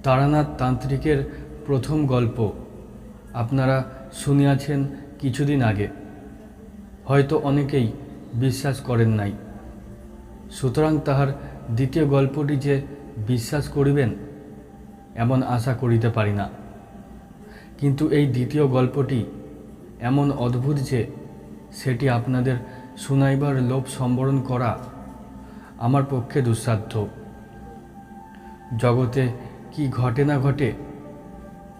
তারানাথ তান্ত্রিকের প্রথম গল্প আপনারা শুনিয়াছেন কিছুদিন আগে। হয়তো অনেকেই বিশ্বাস করেন নাই, সুতরাং তাহার দ্বিতীয় গল্পটি যে বিশ্বাস করিবেন এমন আশা করিতে পারি না। কিন্তু এই দ্বিতীয় গল্পটি এমন অদ্ভুত যে সেটি আপনাদের শুনাইবার লোভ সম্বরণ করা আমার পক্ষে দুঃসাধ্য। জগতে কি ঘটে না ঘটে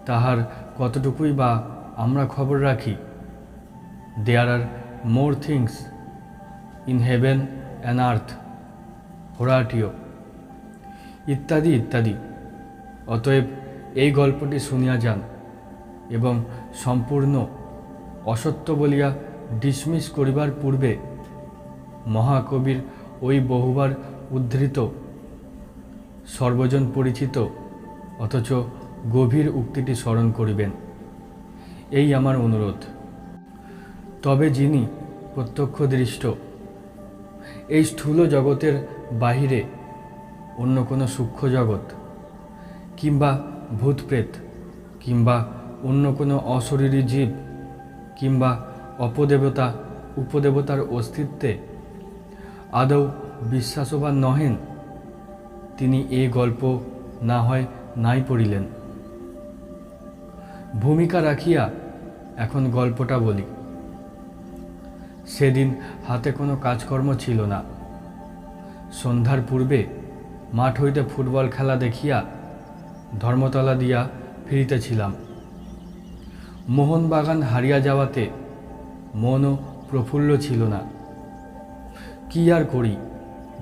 তাহার কতটুকুই বা আমরা খবর রাখি। There are more things in heaven and earth, Horatio, ইত্যাদি ইত্যাদি। অতএব এই গল্পটি শুনিয়া যান এবং সম্পূর্ণ অসত্য বলিয়া ডিসমিস করিবার পূর্বে মহাকবির ওই বহুবার উদ্ধৃত সর্বজন পরিচিত অথচ গভীর উক্তিটি স্মরণ করিবেন, এই আমার অনুরোধ। তবে যিনি প্রত্যক্ষদৃষ্ট এই স্থূল জগতের বাহিরে অন্য কোনো সূক্ষ্ম জগৎ কিংবা ভূতপ্রেত কিংবা অন্য কোনো অশরীরী জীব কিংবা অপদেবতা উপদেবতার অস্তিত্বে আদৌ বিশ্বাসবান নহেন, তিনি এই গল্প না হয় নাই পড়িলেন। ভূমিকা রাখিয়া এখন গল্পটা বলি। সেদিন হাতে কোনো কাজকর্ম ছিল না। সন্ধ্যার পূর্বে মাঠ হইতে ফুটবল খেলা দেখিয়া ধর্মতলা দিয়া ফিরিতেছিলাম। মোহনবাগান হারিয়া যাওয়াতে মনও প্রফুল্ল ছিল না। কি আর করি,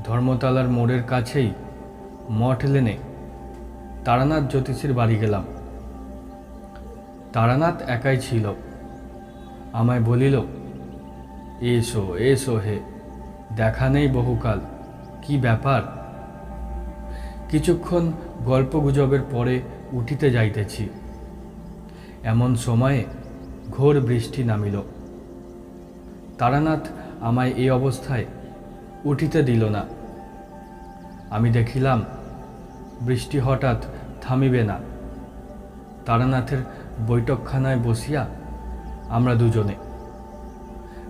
ধর্মতলার মোড়ের কাছেই মঠ লেনে তারানাথ জ্যোতিষীর বাড়ি গেলাম। তারানাথ একাই ছিল। আমায় বলিল, এসো এসো হে, দেখা নেই বহুকাল, কি ব্যাপার? কিছুক্ষণ গল্পগুজবের পরে উঠিতে যাইতেছি, এমন সময়ে ঘোর বৃষ্টি নামিল। তারানাথ আমায় এই অবস্থায় উঠিতে দিল না। আমি দেখিলাম বৃষ্টি হঠাৎ থামিবে না। তারানাথের বৈঠকখানায় বসিয়া আমরা দুজনে।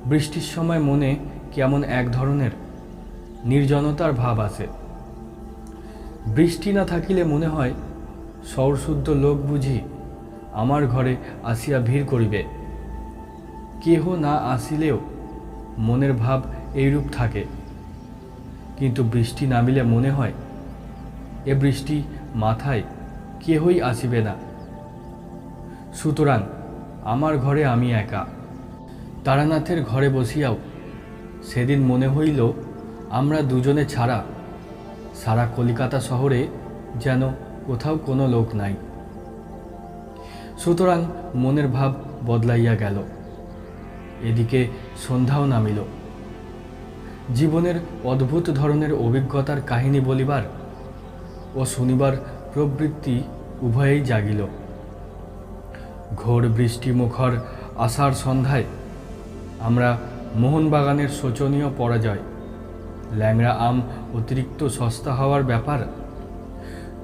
বৃষ্টির সময় মনে কেমন এক ধরনের নির্জনতার ভাব আসে। বৃষ্টি না থাকিলে মনে হয় শহরশুদ্ধ লোক বুঝি আমার ঘরে আসিয়া ভিড় করিবে। কেহ না আসিলেও মনের ভাব এইরূপ থাকে। কিন্তু বৃষ্টি নামিলে মনে হয় এ বৃষ্টি মাথায় কেহই আসিবে না। সুতরাং আমার ঘরে আমি একা। তারানাথের ঘরে বসিয়াও সেদিন মনে হইল আমরা দুজনে ছাড়া সারা কলিকাতা শহরে যেন কোথাও কোনো লোক নাই। সুতরাং মনের ভাব বদলাইয়া গেল। এদিকে সন্ধ্যাও নামিল। জীবনের অদ্ভুত ধরনের অভিজ্ঞতার কাহিনী বলিবার ও শুনিবার প্রবৃত্তি উভয়েই জাগিল। ঘোর বৃষ্টিমুখর আষাঢ় সন্ধ্যায় আমরা মোহনবাগানের শোচনীয় পরাজয়, ল্যাংড়া আম অতিরিক্ত সস্তা হওয়ার ব্যাপার,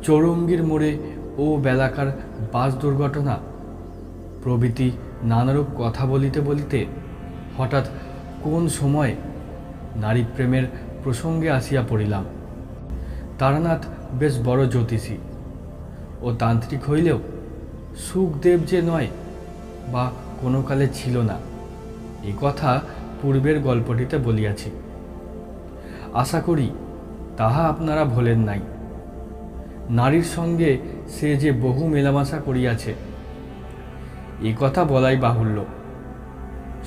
চৌরঙ্গীর মোড়ে ও বেলাকার বাস দুর্ঘটনা প্রভৃতি নানারূপ কথা বলিতে বলিতে হঠাৎ কোন সময় নারী প্রেমের প্রসঙ্গে আসিয়া পড়িলাম। তারানাথ বেশ বড় জ্যোতিষী ও তান্ত্রিক হইলেও সুখদেব যে নয় বা কোনো কালে ছিল না, এ কথা পূর্বের গল্পটিতে বলিয়াছি। আশা করি তাহা আপনারা ভোলেন নাই। নারীর সঙ্গে সে যে বহু মেলামেশা করিয়াছে এ কথা বলাই বাহুল্য।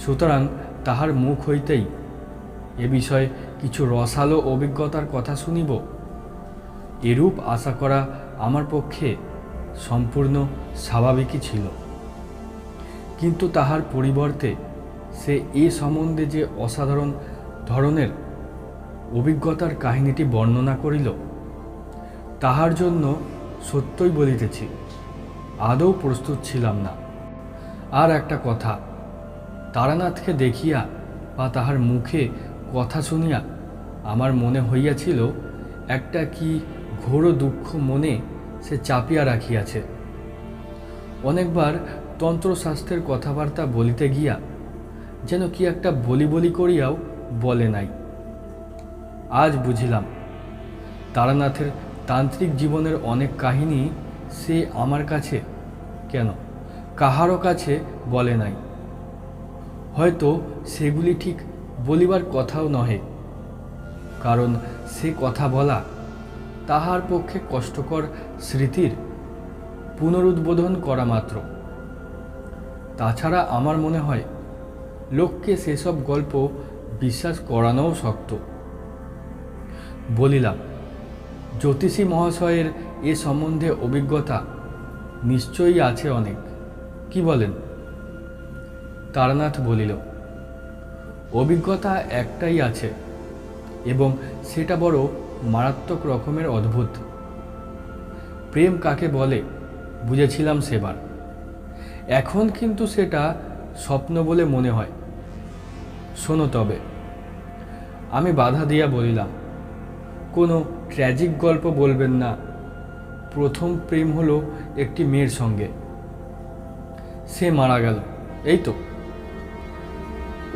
সুতরাং তাহার মুখ হইতেই এ বিষয়ে কিছু রসালো অভিজ্ঞতার কথা শুনিব, এরূপ আশা করা আমার পক্ষে সম্পূর্ণ স্বাভাবিকই ছিল। কিন্তু তাহার পরিবর্তে সে এ সম্বন্ধে যে অসাধারণ ধরনের অভিজ্ঞতার কাহিনীটি বর্ণনা করিল, তাহার জন্য সত্যই বলিতেছি আদৌ প্রস্তুত ছিলাম না। আর একটা কথা, তারানাথকে দেখিয়া বা তাহার মুখে কথা শুনিয়া আমার মনে হইয়াছিল একটা কি ঘোর দুঃখ মনে সে চাপিয়া রাখিয়াছে। অনেকবার তন্ত্রশাস্ত্রের কথাবার্তা বলিতে গিয়া যেন কি একটা বলি বলি করিয়াও বলে নাই। আজ বুঝিলাম তারানাথের তান্ত্রিক জীবনের অনেক কাহিনী সে আমার কাছে কেন কাহারও কাছে বলে নাই। হয়তো সেগুলি ঠিক বলিবার কথাও নহে, কারণ সে কথা বলা তাহার পক্ষে কষ্টকর স্মৃতির পুনরুদ্বোধন করা মাত্র। তাছাড়া আমার মনে হয় লোককে সেসব গল্প বিশ্বাস করানোও শক্ত। বলিলাম, জ্যোতিষী মহাশয়ের এ সম্বন্ধে অভিজ্ঞতা নিশ্চয়ই আছে অনেক, কি বলেন? তারানাথ বলিল, অভিজ্ঞতা একটাই আছে, এবং সেটা বড় মারাত্মক রকমের অদ্ভুত। প্রেম কাকে বলে বুঝেছিলাম সেবার, এখন কিন্তু সেটা স্বপ্ন বলে মনে হয়। শোনো তবে। আমি বাধা দিয়া বলিলাম, কোনো ট্র্যাজিক গল্প বলবেন না। প্রথম প্রেম হলো একটি মেয়ের সঙ্গে, সে মারা গেল, এই তো।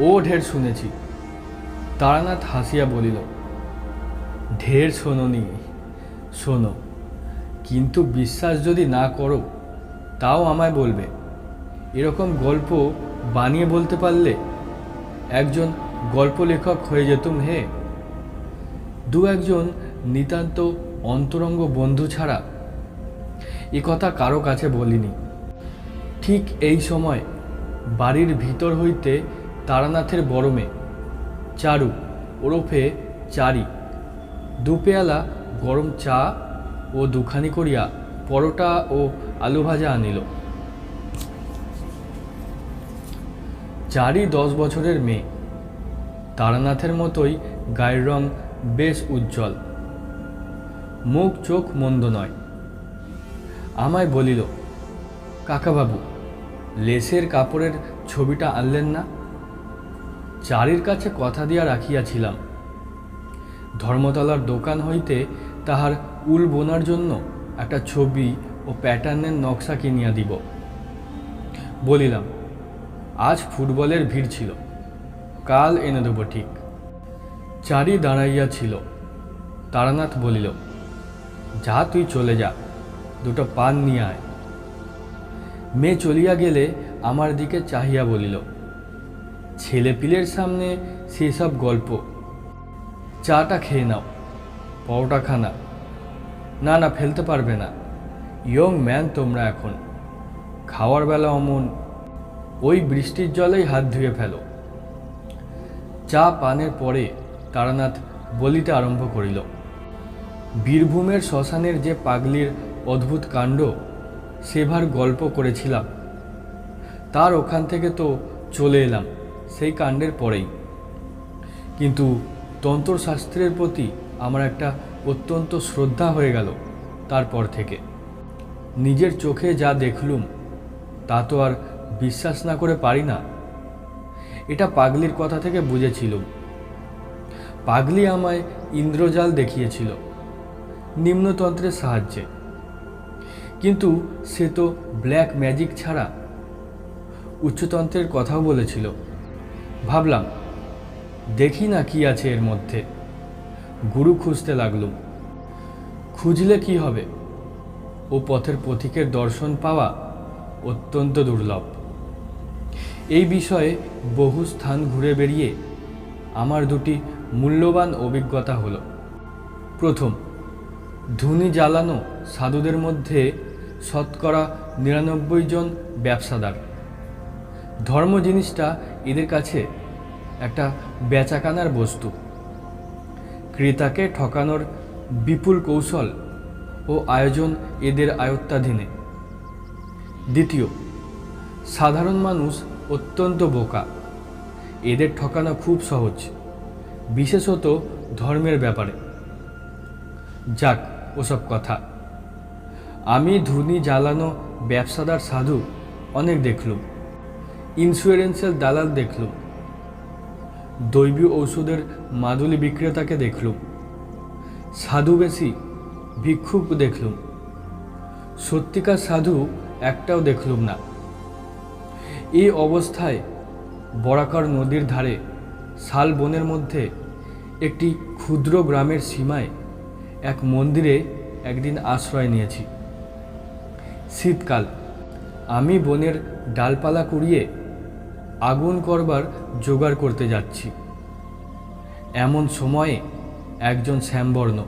ও ঢের শুনেছি। তারানাথ হাসিয়া বলিল, ঢের শোনোনি, শোনো, কিন্তু বিশ্বাস যদি না করো তাও আমায় বলবে। এরকম গল্প বানিয়ে বলতে পারলে একজন গল্প লেখক হয়ে যেতুম হে। দু একজন নিতান্ত অন্তরঙ্গ বন্ধু ছাড়া এ কথা কারো কাছে বলিনি। ঠিক এই সময় বাড়ির ভিতর হইতে তারানাথের বড় মেয়ে চারু ওরফে চারি দু পেয়ালা গরম চা ও দুখানি করিয়া পরোটা ও আলু ভাজা আনিল। চারি 10 বছরের মেয়ে, তারানাথের মতোই গায়ের রং বেশ উজ্জ্বল, মুখ চোখ মন্দ নয়। আমায় বলিল, কাকাবাবু, লেসের কাপড়ের ছবিটা আনলেন না? চারির কাছে কথা দিয়া রাখিয়াছিলাম, ধর্মতলার দোকান হইতে তাহার উল বোনার জন্য একটা ছবি ও প্যাটার্নের নকশা কিনিয়া দিব। বলিলাম, আজ ফুটবলের ভিড় ছিল, কাল এনে দেব ঠিক। চারি দাঁড়াইয়া ছিল। তারানাথ বলিল, যা তুই চলে যা, দুটো পান নিয়ে আয়। মেয়ে চলিয়া গেলে আমার দিকে চাহিয়া বলিল, ছেলেপিলের সামনে সেসব গল্প, চাটা খেয়ে নাও, পরোটা খানা। না না, ফেলতে পারবে না, ইয়ং ম্যান তোমরা এখন, খাওয়ার বেলা অমন, ওই বৃষ্টির জলেই হাত ধুয়ে ফেলো। চা পানের পরে তারানাথ বলিতে আরম্ভ করিল, বীরভূমের শ্মশানের যে পাগলির অদ্ভুত কাণ্ড সেবার গল্প করেছিলাম, তার ওখান থেকে তো চলে এলাম সেই কাণ্ডের পরেই। কিন্তু তন্ত্রশাস্ত্রের প্রতি আমার একটা অত্যন্ত শ্রদ্ধা হয়ে গেল তারপর থেকে। নিজের চোখে যা দেখলুম তা তো আর বিশ্বাস না করে পারি না। এটা পাগলির কথা থেকে বুঝেছিলুম। পাগলি আমায় ইন্দ্রজাল দেখিয়েছিল নিম্নতন্ত্রের সাহায্যে, কিন্তু সে তো ব্ল্যাক ম্যাজিক ছাড়া উচ্চতন্ত্রের কথাও বলেছিল। ভাবলাম, দেখি না কি আছে এর মধ্যে। গুরু খুঁজতে লাগলুম। খুঁজলে কি হবে, ও পথের পথিকের দর্শন পাওয়া অত্যন্ত দুর্লভ। এই বিষয়ে বহু স্থান ঘুরে বেরিয়ে আমার দুটি মূল্যবান অভিজ্ঞতা হলো। প্রথম, ধুনি জ্বালানো সাধুদের মধ্যে শতকরা 99 জন ব্যবসাদার। ধর্ম জিনিসটা এদের কাছে একটা বেচাকানার বস্তু। ক্রেতাকে ঠকানোর বিপুল কৌশল ও আয়োজন এদের আয়ত্তাধীনে। দ্বিতীয়, সাধারণ মানুষ অত্যন্ত বোকা, এদের ঠকানো খুব সহজ, বিশেষত ধর্মের ব্যাপারে। যাক, ওসব কথা। আমি ধুনি জ্বালানো ব্যবসাদার সাধু অনেক দেখলুম, ইন্স্যুরেন্সের দালাল দেখলুম, দৈবী ঔষধের মাদুলি বিক্রেতাকে দেখলুম, সাধু বেশি ভিক্ষুক দেখলুম, সত্যিকার সাধু একটাও দেখলুম না। এই অবস্থায় বরাকর নদীর ধারে শাল বনের মধ্যে একটি ক্ষুদ্র গ্রামের সীমায় এক মন্দিরে একদিন আশ্রয় নিয়েছি। শীতকাল, আমি বনের ডালপালা কুড়িয়ে আগুন করবার জোগাড় করতে যাচ্ছি। এমন সময়ে একজন শ্যামবর্ণ,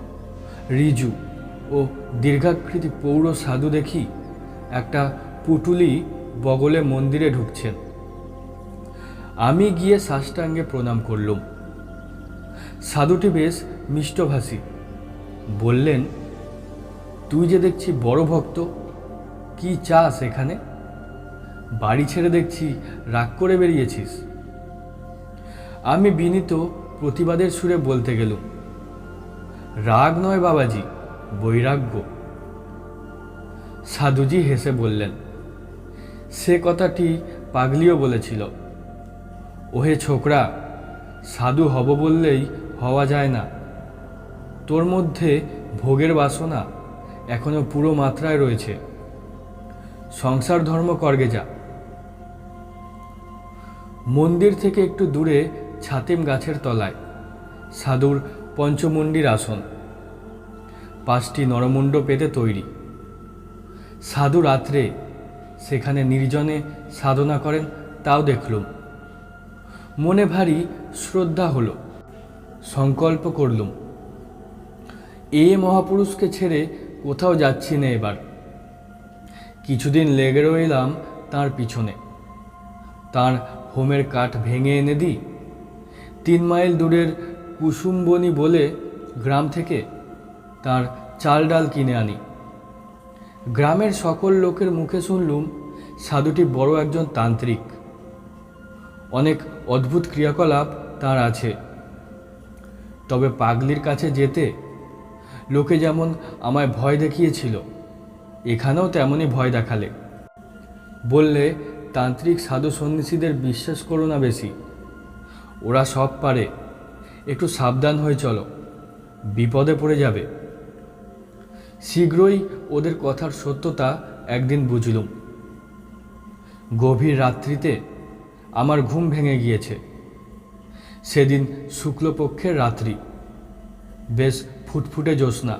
ঋজু ও দীর্ঘাকৃতি পৌর সাধু দেখি একটা পুটুলি বগলে মন্দিরে ঢুকছেন। আমি গিয়ে সাষ্টাঙ্গে প্রণাম করলুম। সাধুটি বেশ মিষ্টভাষী। বললেন, তুই যে দেখছি বড় ভক্ত, কি চাস এখানে? বাড়ি ছেড়ে দেখছি রাগ করে বেরিয়েছিস। আমি বিনীত প্রতিবাদের সুরে বলতে গেলুম, রাগ নয় বাবাজি, বৈরাগ্য। সাধুজি হেসে বললেন, সে কথাটি পাগলিও বলেছিল। ওহে ছোকরা, সাধু হব বললেই হওয়া যায় না। তোর মধ্যে ভোগের বাসনা এখনো পুরো মাত্রায় রয়েছে। সংসার ধর্ম করগে যা। মন্দির থেকে একটু দূরে ছাতিম গাছের তলায় সাধুর পঞ্চমুণ্ডির আসন, 5টি নরমুণ্ড পেতে তৈরি। সাধু রাত্রে সেখানে নির্জনে সাধনা করেন, তাও দেখলুম। মনে ভারী শ্রদ্ধা হলো। সংকল্প করলুম, এ মহাপুরুষকে ছেড়ে কোথাও যাচ্ছি না এবার। কিছুদিন লেগে রইলাম তাঁর পিছনে। তাঁর হোমের কাঠ ভেঙে এনে দিই। 3 মাইল দূরের কুসুমবনি বলে গ্রাম থেকে তাঁর চাল ডাল কিনে আনি। গ্রামের সকল লোকের মুখে শুনলুম সাধুটি বড় একজন তান্ত্রিক। অনেক অদ্ভুত ক্রিয়াকলাপ তার আছে। তবে পাগলির কাছে যেতে লোকে যেমন আমায় ভয় দেখিয়েছিল, এখানেও তেমনই ভয় দেখালে। বললে, তান্ত্রিক সাধু সন্ন্যাসীদের বিশ্বাস করো না বেশি, ওরা সব পারে, একটু সাবধান হয়ে চলো, বিপদে পড়ে যাবে। শীঘ্রই ওদের কথার সত্যতা একদিন বুঝলুম। গভীর রাত্রিতে আমার ঘুম ভেঙে গিয়েছে। সেদিন শুক্লপক্ষের রাত্রি, বেশ ফুটফুটে জ্যোৎস্না।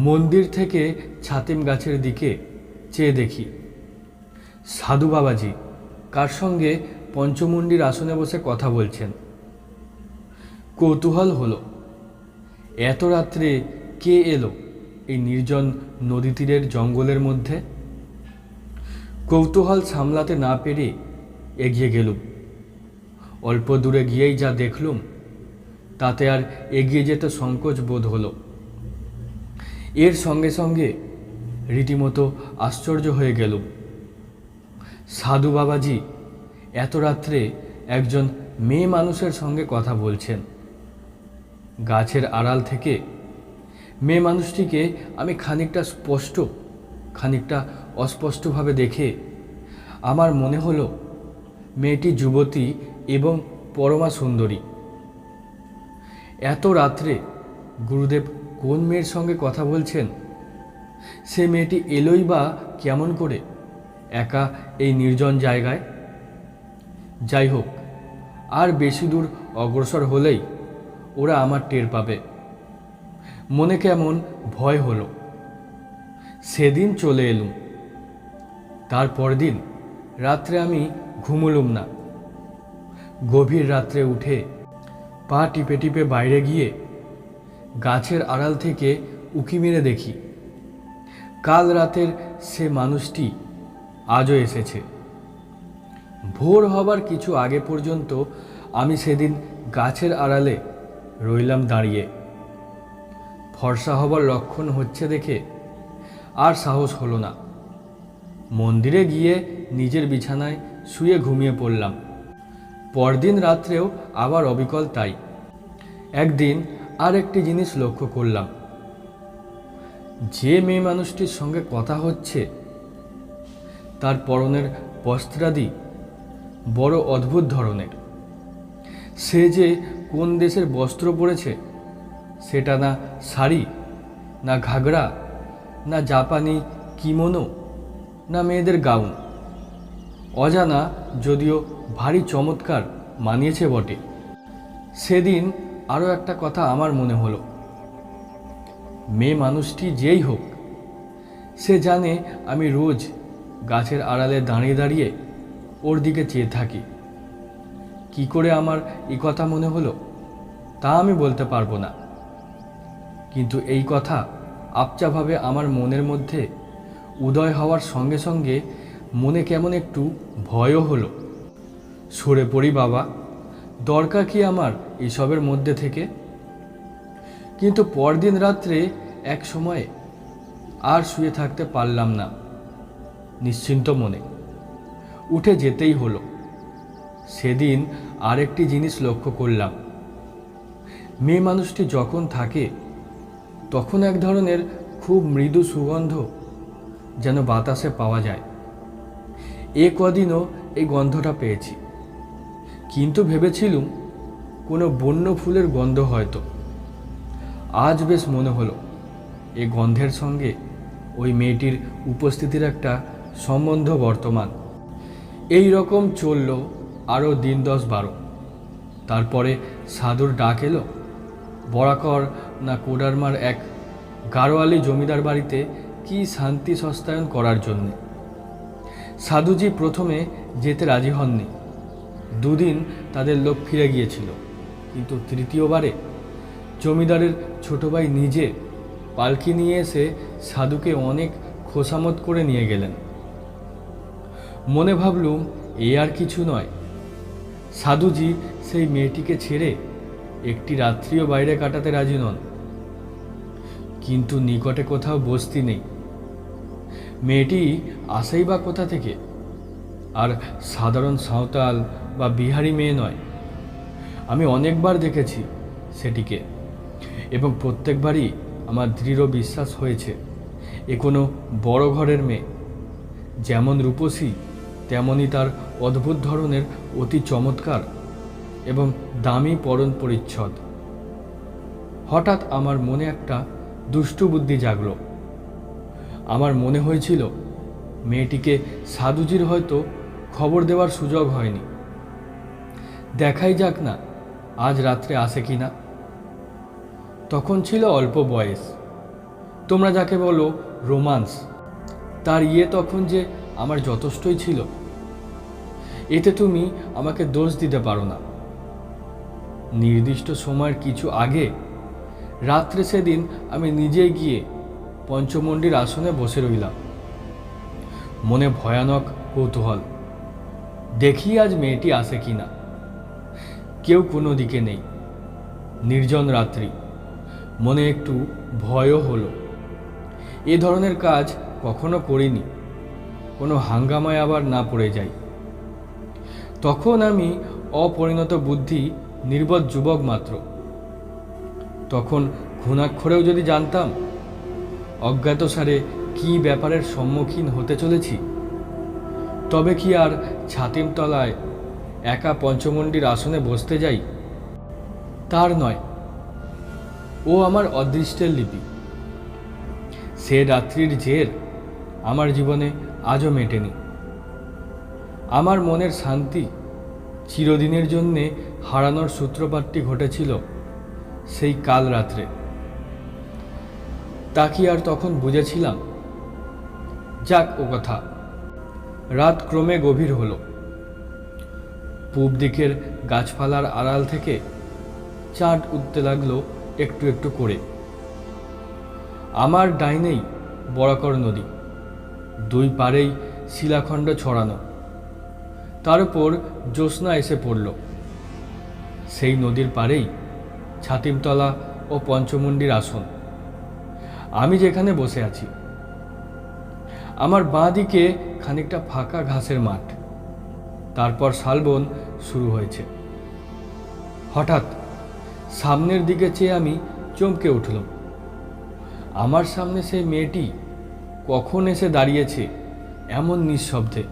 মন্দির থেকে ছাতিম গাছের দিকে চেয়ে দেখি সাধু বাবাজি কার সঙ্গে পঞ্চমুণ্ডির আসনে বসে কথা বলছেন। কৌতূহল হলো, এত রাত্রে কে এলো এই নির্জন নদী তীরের জঙ্গলের মধ্যে? কৌতূহল সামলাতে না পেরে এগিয়ে গেলুম। অল্প দূরে গিয়েই যা দেখলুম তাতে আর এগিয়ে যেতে সংকোচ বোধ হলো। এর সঙ্গে সঙ্গে রীতিমতো আশ্চর্য হয়ে গেলুম। সাধু বাবাজি এত রাত্রে একজন মেয়ে মানুষের সঙ্গে কথা বলছেন। গাছের আড়াল থেকে মেয়ে মানুষটিকে আমি খানিকটা স্পষ্ট, খানিকটা অস্পষ্টভাবে দেখে আমার মনে হলো মেয়েটি যুবতী এবং পরমা সুন্দরী। এত রাত্রে গুরুদেব কোন মেয়ের সঙ্গে কথা বলছেন? সে মেয়েটি এলোই বা কেমন করে একা এই নির্জন জায়গায়? যাই হোক, আর বেশি দূর অগ্রসর হলেই ওরা আমার টের পাবে। মনে কেমন ভয় হলো। সেদিন চলে এলুম। তারপর দিন রাত্রে আমি ঘুমুলুম না। গভীর রাত্রে উঠে পা টিপে টিপে বাইরে গিয়ে গাছের আড়াল থেকে উঁকি মেরে দেখি কাল রাতের সে মানুষটি আজও এসেছে। ভোর হবার কিছু আগে পর্যন্ত আমি সেদিন গাছের আড়ালে রইলাম দাঁড়িয়ে। ফর্সা হবার লক্ষণ হচ্ছে দেখে আর সাহস হলো না। মন্দিরে গিয়ে নিজের বিছানায় শুয়ে ঘুমিয়ে পড়লাম। পরদিন রাত্রেও আবার অবিকল তাই। একদিন আর একটি জিনিস লক্ষ্য করলাম। যে মেয়ে মানুষটির সঙ্গে কথা হচ্ছে তার পরনের বস্ত্রাদি বড় অদ্ভুত ধরনের। সে যে কোন দেশের বস্ত্র পরেছে সেটা না শাড়ি, না ঘাগরা, না জাপানি কিমোনো, না মেয়েদের গাউন। অজানা, যদিও ভারী চমৎকার মানিয়েছে বটে। সেদিন আরও একটা কথা আমার মনে হলো, মেয়ে মানুষটি যেই হোক, সে জানে আমি রোজ গাছের আড়ালে দাঁড়িয়ে দাঁড়িয়ে ওর দিকে চেয়ে থাকি। কি করে আমার এই কথা মনে হলো তা আমি বলতে পারবো না, কিন্তু এই কথা আপচাভাবে আমার মনের মধ্যে উদয় হওয়ার সঙ্গে সঙ্গে মনে কেমন একটু ভয়ও হলো। সরে পড়ি বাবা, দরকার কি আমার এইসবের মধ্যে থেকে। কিন্তু পরদিন রাত্রে এক সময়ে আর শুয়ে থাকতে পারলাম না। নিশ্চিন্ত মনে উঠে যেতেই হলো। সেদিন আরেকটি জিনিস লক্ষ্য করলাম, মেয়ে মানুষটি যখন থাকে তখন এক ধরনের খুব মৃদু সুগন্ধ যেন বাতাসে পাওয়া যায়। এ কদিনও এই গন্ধটা পেয়েছি, কিন্তু ভেবেছিলুম কোনো বন্য ফুলের গন্ধ হয়তো। আজ বেশ মনে হলো এই গন্ধের সঙ্গে ওই মেয়েটির উপস্থিতির একটা সম্বন্ধ বর্তমান। এই রকম চলল আরও দিন 10-12। তারপরে সাধুর ডাক এলো বরাকর না কোডারমার এক গাড়োয়ালি জমিদার বাড়িতে কি শান্তি সস্তায়ন করার জন্যে। সাধুজি প্রথমে যেতে রাজি হননি। 2 দিন তাদের লোক ফিরে গিয়েছিল, কিন্তু তৃতীয়বারে জমিদারের ছোট ভাই নিজে পালকি নিয়ে এসে সাধুকে অনেক খোসামত করে নিয়ে গেলেন। মনে ভাবলুম এ আর কিছু নয়, সাধুজি সেই মেয়েটিকে ছেড়ে একটি রাত্রিও বাইরে কাটাতে রাজি নন। কিন্তু নিকটে কোথাও বস্তি নেই, মেয়েটি আসেই বা কোথা থেকে? আর সাধারণ সাঁওতাল বা বিহারি মেয়ে নয়। আমি অনেকবার দেখেছি সেটিকে, এবং প্রত্যেকবারই আমার দৃঢ় বিশ্বাস হয়েছে এ কোনো বড় ঘরের মেয়ে। যেমন রূপসী তেমনই তার অদ্ভুত ধরনের অতি চমৎকার এবং দামি পরন পরিচ্ছদ। হঠাৎ আমার মনে একটা দুষ্টু বুদ্ধি জাগল। আমার মনে হয়েছিল মেয়েটিকে সাধুজির হয়তো খবর দেওয়ার সুযোগ হয়নি। দেখাই যাক না আজ রাত্রে আসে কি না। তখন ছিল অল্প বয়স, তোমরা যাকে বলো রোমান্স, তার তখন যে আমার যথেষ্টই ছিল। এতে তুমি আমাকে দোষ দিতে পারো না। নির্দিষ্ট সময়ের কিছু আগে রাত্রে সেদিন আমি নিজে গিয়ে পঞ্চমন্ডির আসনে বসে রইলাম। মনে ভয়ানক কৌতূহল, দেখি আজ মেয়েটি আসে কি না। কেউ কোনো দিকে নেই, নির্জন রাত্রি। মনে একটু ভয়ও হলো। এ ধরনের কাজ কখনো করিনি, কোনো হাঙ্গামায় আবার না পড়ে যাই। তখন আমি অপরিণত বুদ্ধি নির্বোধ যুবক মাত্র। তখন ঘুণাক্ষরেও যদি জানতাম অজ্ঞাতসারে কি ব্যাপারের সম্মুখীন হতে চলেছি, তবে কি আর ছাতিম তলায় একা পঞ্চমন্ডির আসনে বসতে যাই? তার নয়, ও আমার অদৃষ্টের লিপি। সে রাত্রির জের আমার জীবনে আজও মেটেনি। আমার মনের শান্তি চিরদিনের জন্যে হারানোর সূত্রপাতটি ঘটেছিল সেই কাল রাত্রে। তা কি আর তখন বুঝেছিলাম? যাক ও কথা। রাত ক্রমে গভীর হলো। পূব দিকের গাছপালার আড়াল থেকে চাঁদ উঠতে লাগলো একটু একটু করে। আমার ডাইনেই বরাকর নদী, 2 পারেই শিলাখণ্ড ছড়ানো। তার উপর জ্যোৎস্না এসে পড়ল। সেই নদীর পারেই ছাতিমতলা ও পঞ্চমন্ডির আসন। আমি যেখানে বসে আছি, আমার বাঁ দিকে খানিকটা ফাঁকা ঘাসের মাঠ, তারপর শালবন শুরু হয়েছে। হঠাৎ সামনের দিকে চেয়ে আমি চমকে উঠলাম। আমার সামনে সেই মেয়েটি কখন এসে দাঁড়িয়েছে এমন নিঃশব্দে,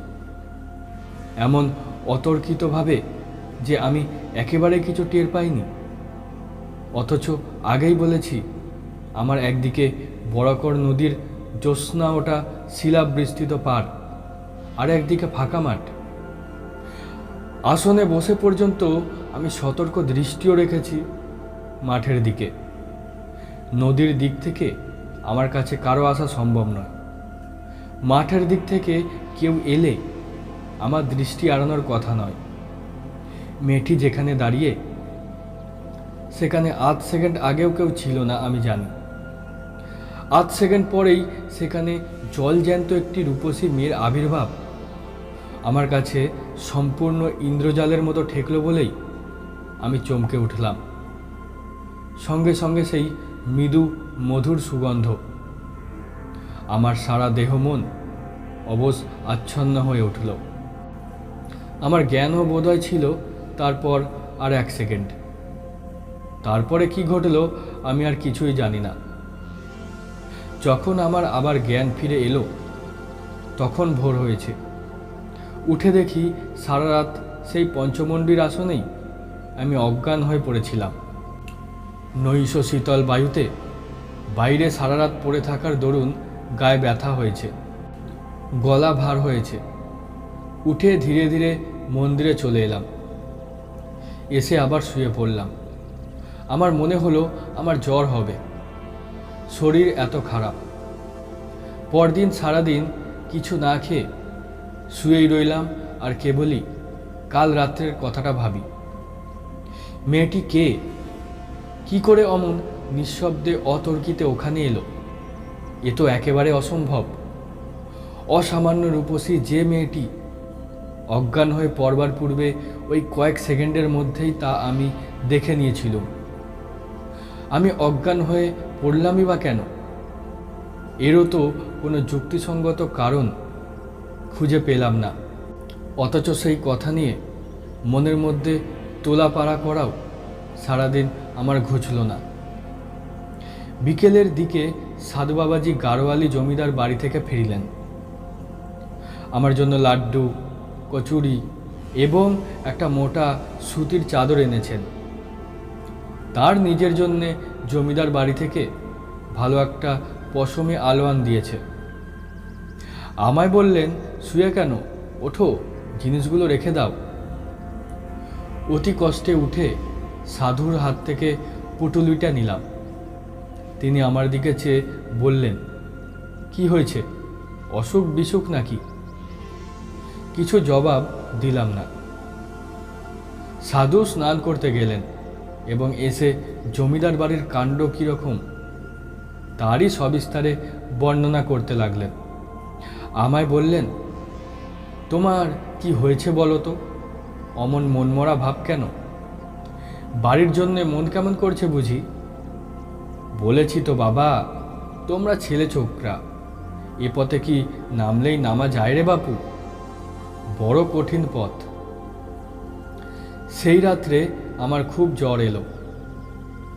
এমন অতর্কিতভাবে যে আমি একেবারে কিছু টের পাইনি। অথচ আগেই বলেছি আমার একদিকে বরাকর নদীর জ্যোৎস্না ওটা শিলাবৃষ্টিত পাড়, আর একদিকে ফাঁকা মাঠ। আসনে বসে পর্যন্ত আমি সতর্ক দৃষ্টিও রেখেছি মাঠের দিকে। নদীর দিক থেকে আমার কাছে কারো আসা সম্ভব নয়। মাঠের দিক থেকে কেউ এলে আমার দৃষ্টি এড়ানোর কথা নয়। মেয়েটি যেখানে দাঁড়িয়ে, সেখানে আধ সেকেন্ড আগেও কেউ ছিল না আমি জানি। আধ সেকেন্ড পরেই সেখানে জলজ্যান্ত একটি রূপসী মেয়ের আবির্ভাব আমার কাছে সম্পূর্ণ ইন্দ্রজালের মতো ঠেকলো বলেই আমি চমকে উঠলাম। সঙ্গে সঙ্গে সেই মৃদু মধুর সুগন্ধ আমার সারা দেহ মন অবশ আচ্ছন্ন হয়ে উঠল। আমার জ্ঞানও বোধহয় ছিল তারপর আর 1 সেকেন্ড। তারপরে কি ঘটল আমি আর কিছুই জানি না। যখন আমার আবার জ্ঞান ফিরে এলো তখন ভোর হয়েছে। উঠে দেখি সারা রাত সেই পঞ্চমন্ডির আসনেই আমি অজ্ঞান হয়ে পড়েছিলাম। নৈশ শীতল বায়ুতে বাইরে সারা রাত পড়ে থাকার দরুন গায়ে ব্যথা হয়েছে, গলা ভার হয়েছে। উঠে ধীরে ধীরে মন্দিরে চলে এলাম। এসে আবার শুয়ে পড়লাম। আমার মনে হলো আমার জ্বর হবে, শরীর এত খারাপ। পরদিন সারাদিন কিছু না খেয়ে শুয়েই রইলাম আর কেবলই কাল রাত্রের কথাটা ভাবি। মেয়েটি কে? কি করে অমন নিঃশব্দে অতর্কিতে ওখানে এলো? এ তো একেবারে অসম্ভব। অসামান্য রূপসী যে মেয়েটি অজ্ঞান হয়ে পড়বার পূর্বে ওই কয়েক সেকেন্ডের মধ্যেই তা আমি দেখে নিয়েছিলাম। আমি অজ্ঞান হয়ে পড়লামই বা কেন? এরও তো কোনো যুক্তিসঙ্গত কারণ খুঁজে পেলাম না। অথচ সেই কথা নিয়ে মনের মধ্যে তোলাপাড়া করাও সারাদিন আমার ঘুচল না। বিকেলের দিকে সাধু বাবাজি গাড়োয়ালি জমিদার বাড়ি থেকে ফিরলেন। আমার জন্য লাড্ডু, কচুরি এবং একটা মোটা সুতির চাদর এনেছেন। তার নিজের জন্যে জমিদার বাড়ি থেকে ভালো একটা পশমি আলোয়ান দিয়েছে। আমায় বললেন, শুয়ে কেন, ওঠো, জিনিসগুলো রেখে দাও। অতি কষ্টে উঠে সাধুর হাত থেকে পুটুলিটা নিলাম। তিনি আমার দিকে চেয়ে বললেন, কি হয়েছে, অসুখ বিসুখ নাকি? কিছু জবাব দিলাম না। সাধু স্নান করতে গেলেন এবং এসে জমিদার বাড়ির কাণ্ড কীরকম তারই সবিস্তারে বর্ণনা করতে লাগলেন। আমায় বললেন, তোমার কি হয়েছে বলো তো? অমন মনমরা ভাব কেন? বাড়ির জন্যে মন কেমন করছে বুঝি? বলেছি তো বাবা, তোমরা ছেলে ছোকরা, এ পথে কি নামলেই নামা যায় রে বাপু? বড় কঠিন পথ। সেই রাত্রে আমার খুব জ্বর এলো।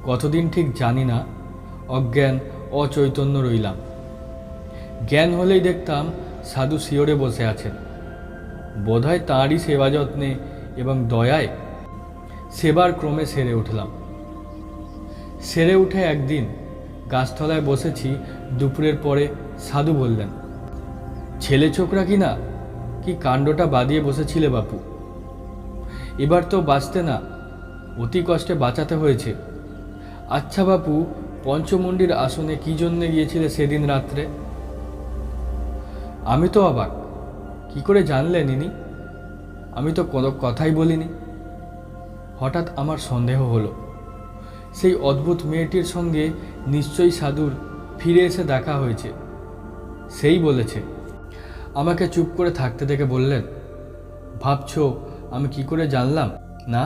কতদিন ঠিক জানি না, অজ্ঞান অচৈতন্য রইলাম। জ্ঞান হলেই দেখতাম সাধু শিয়রে বসে আছেন। বোধহয় তাঁরই সেবা যত্নে এবং দয়ায় সেবার ক্রমে সেরে উঠলাম। সেরে উঠে একদিন গাছতলায় বসেছি দুপুরের পরে। সাধু বললেন, ছেলে ছোকরা কি না, কি কাণ্ডটা বাদিয়ে বসেছিলে বাপু? এবার তো বাঁচতে না, অতি কষ্টে বাঁচাতে হয়েছে। আচ্ছা বাপু, পঞ্চমন্ডির আসনে কি জন্যে গিয়েছিলে সেদিন রাত্রে? আমি তো অবাক, কি করে জানলেন ইনি? আমি তো কোনো কথাই বলিনি। হঠাৎ আমার সন্দেহ হলো, সেই অদ্ভুত মেয়েটির সঙ্গে নিশ্চয়ই সাধুর ফিরে এসে দেখা হয়েছে। সেই বলেছে। আমাকে চুপ করে থাকতে দেখে বললেন, ভাবছো আমি কি করে জানলাম না?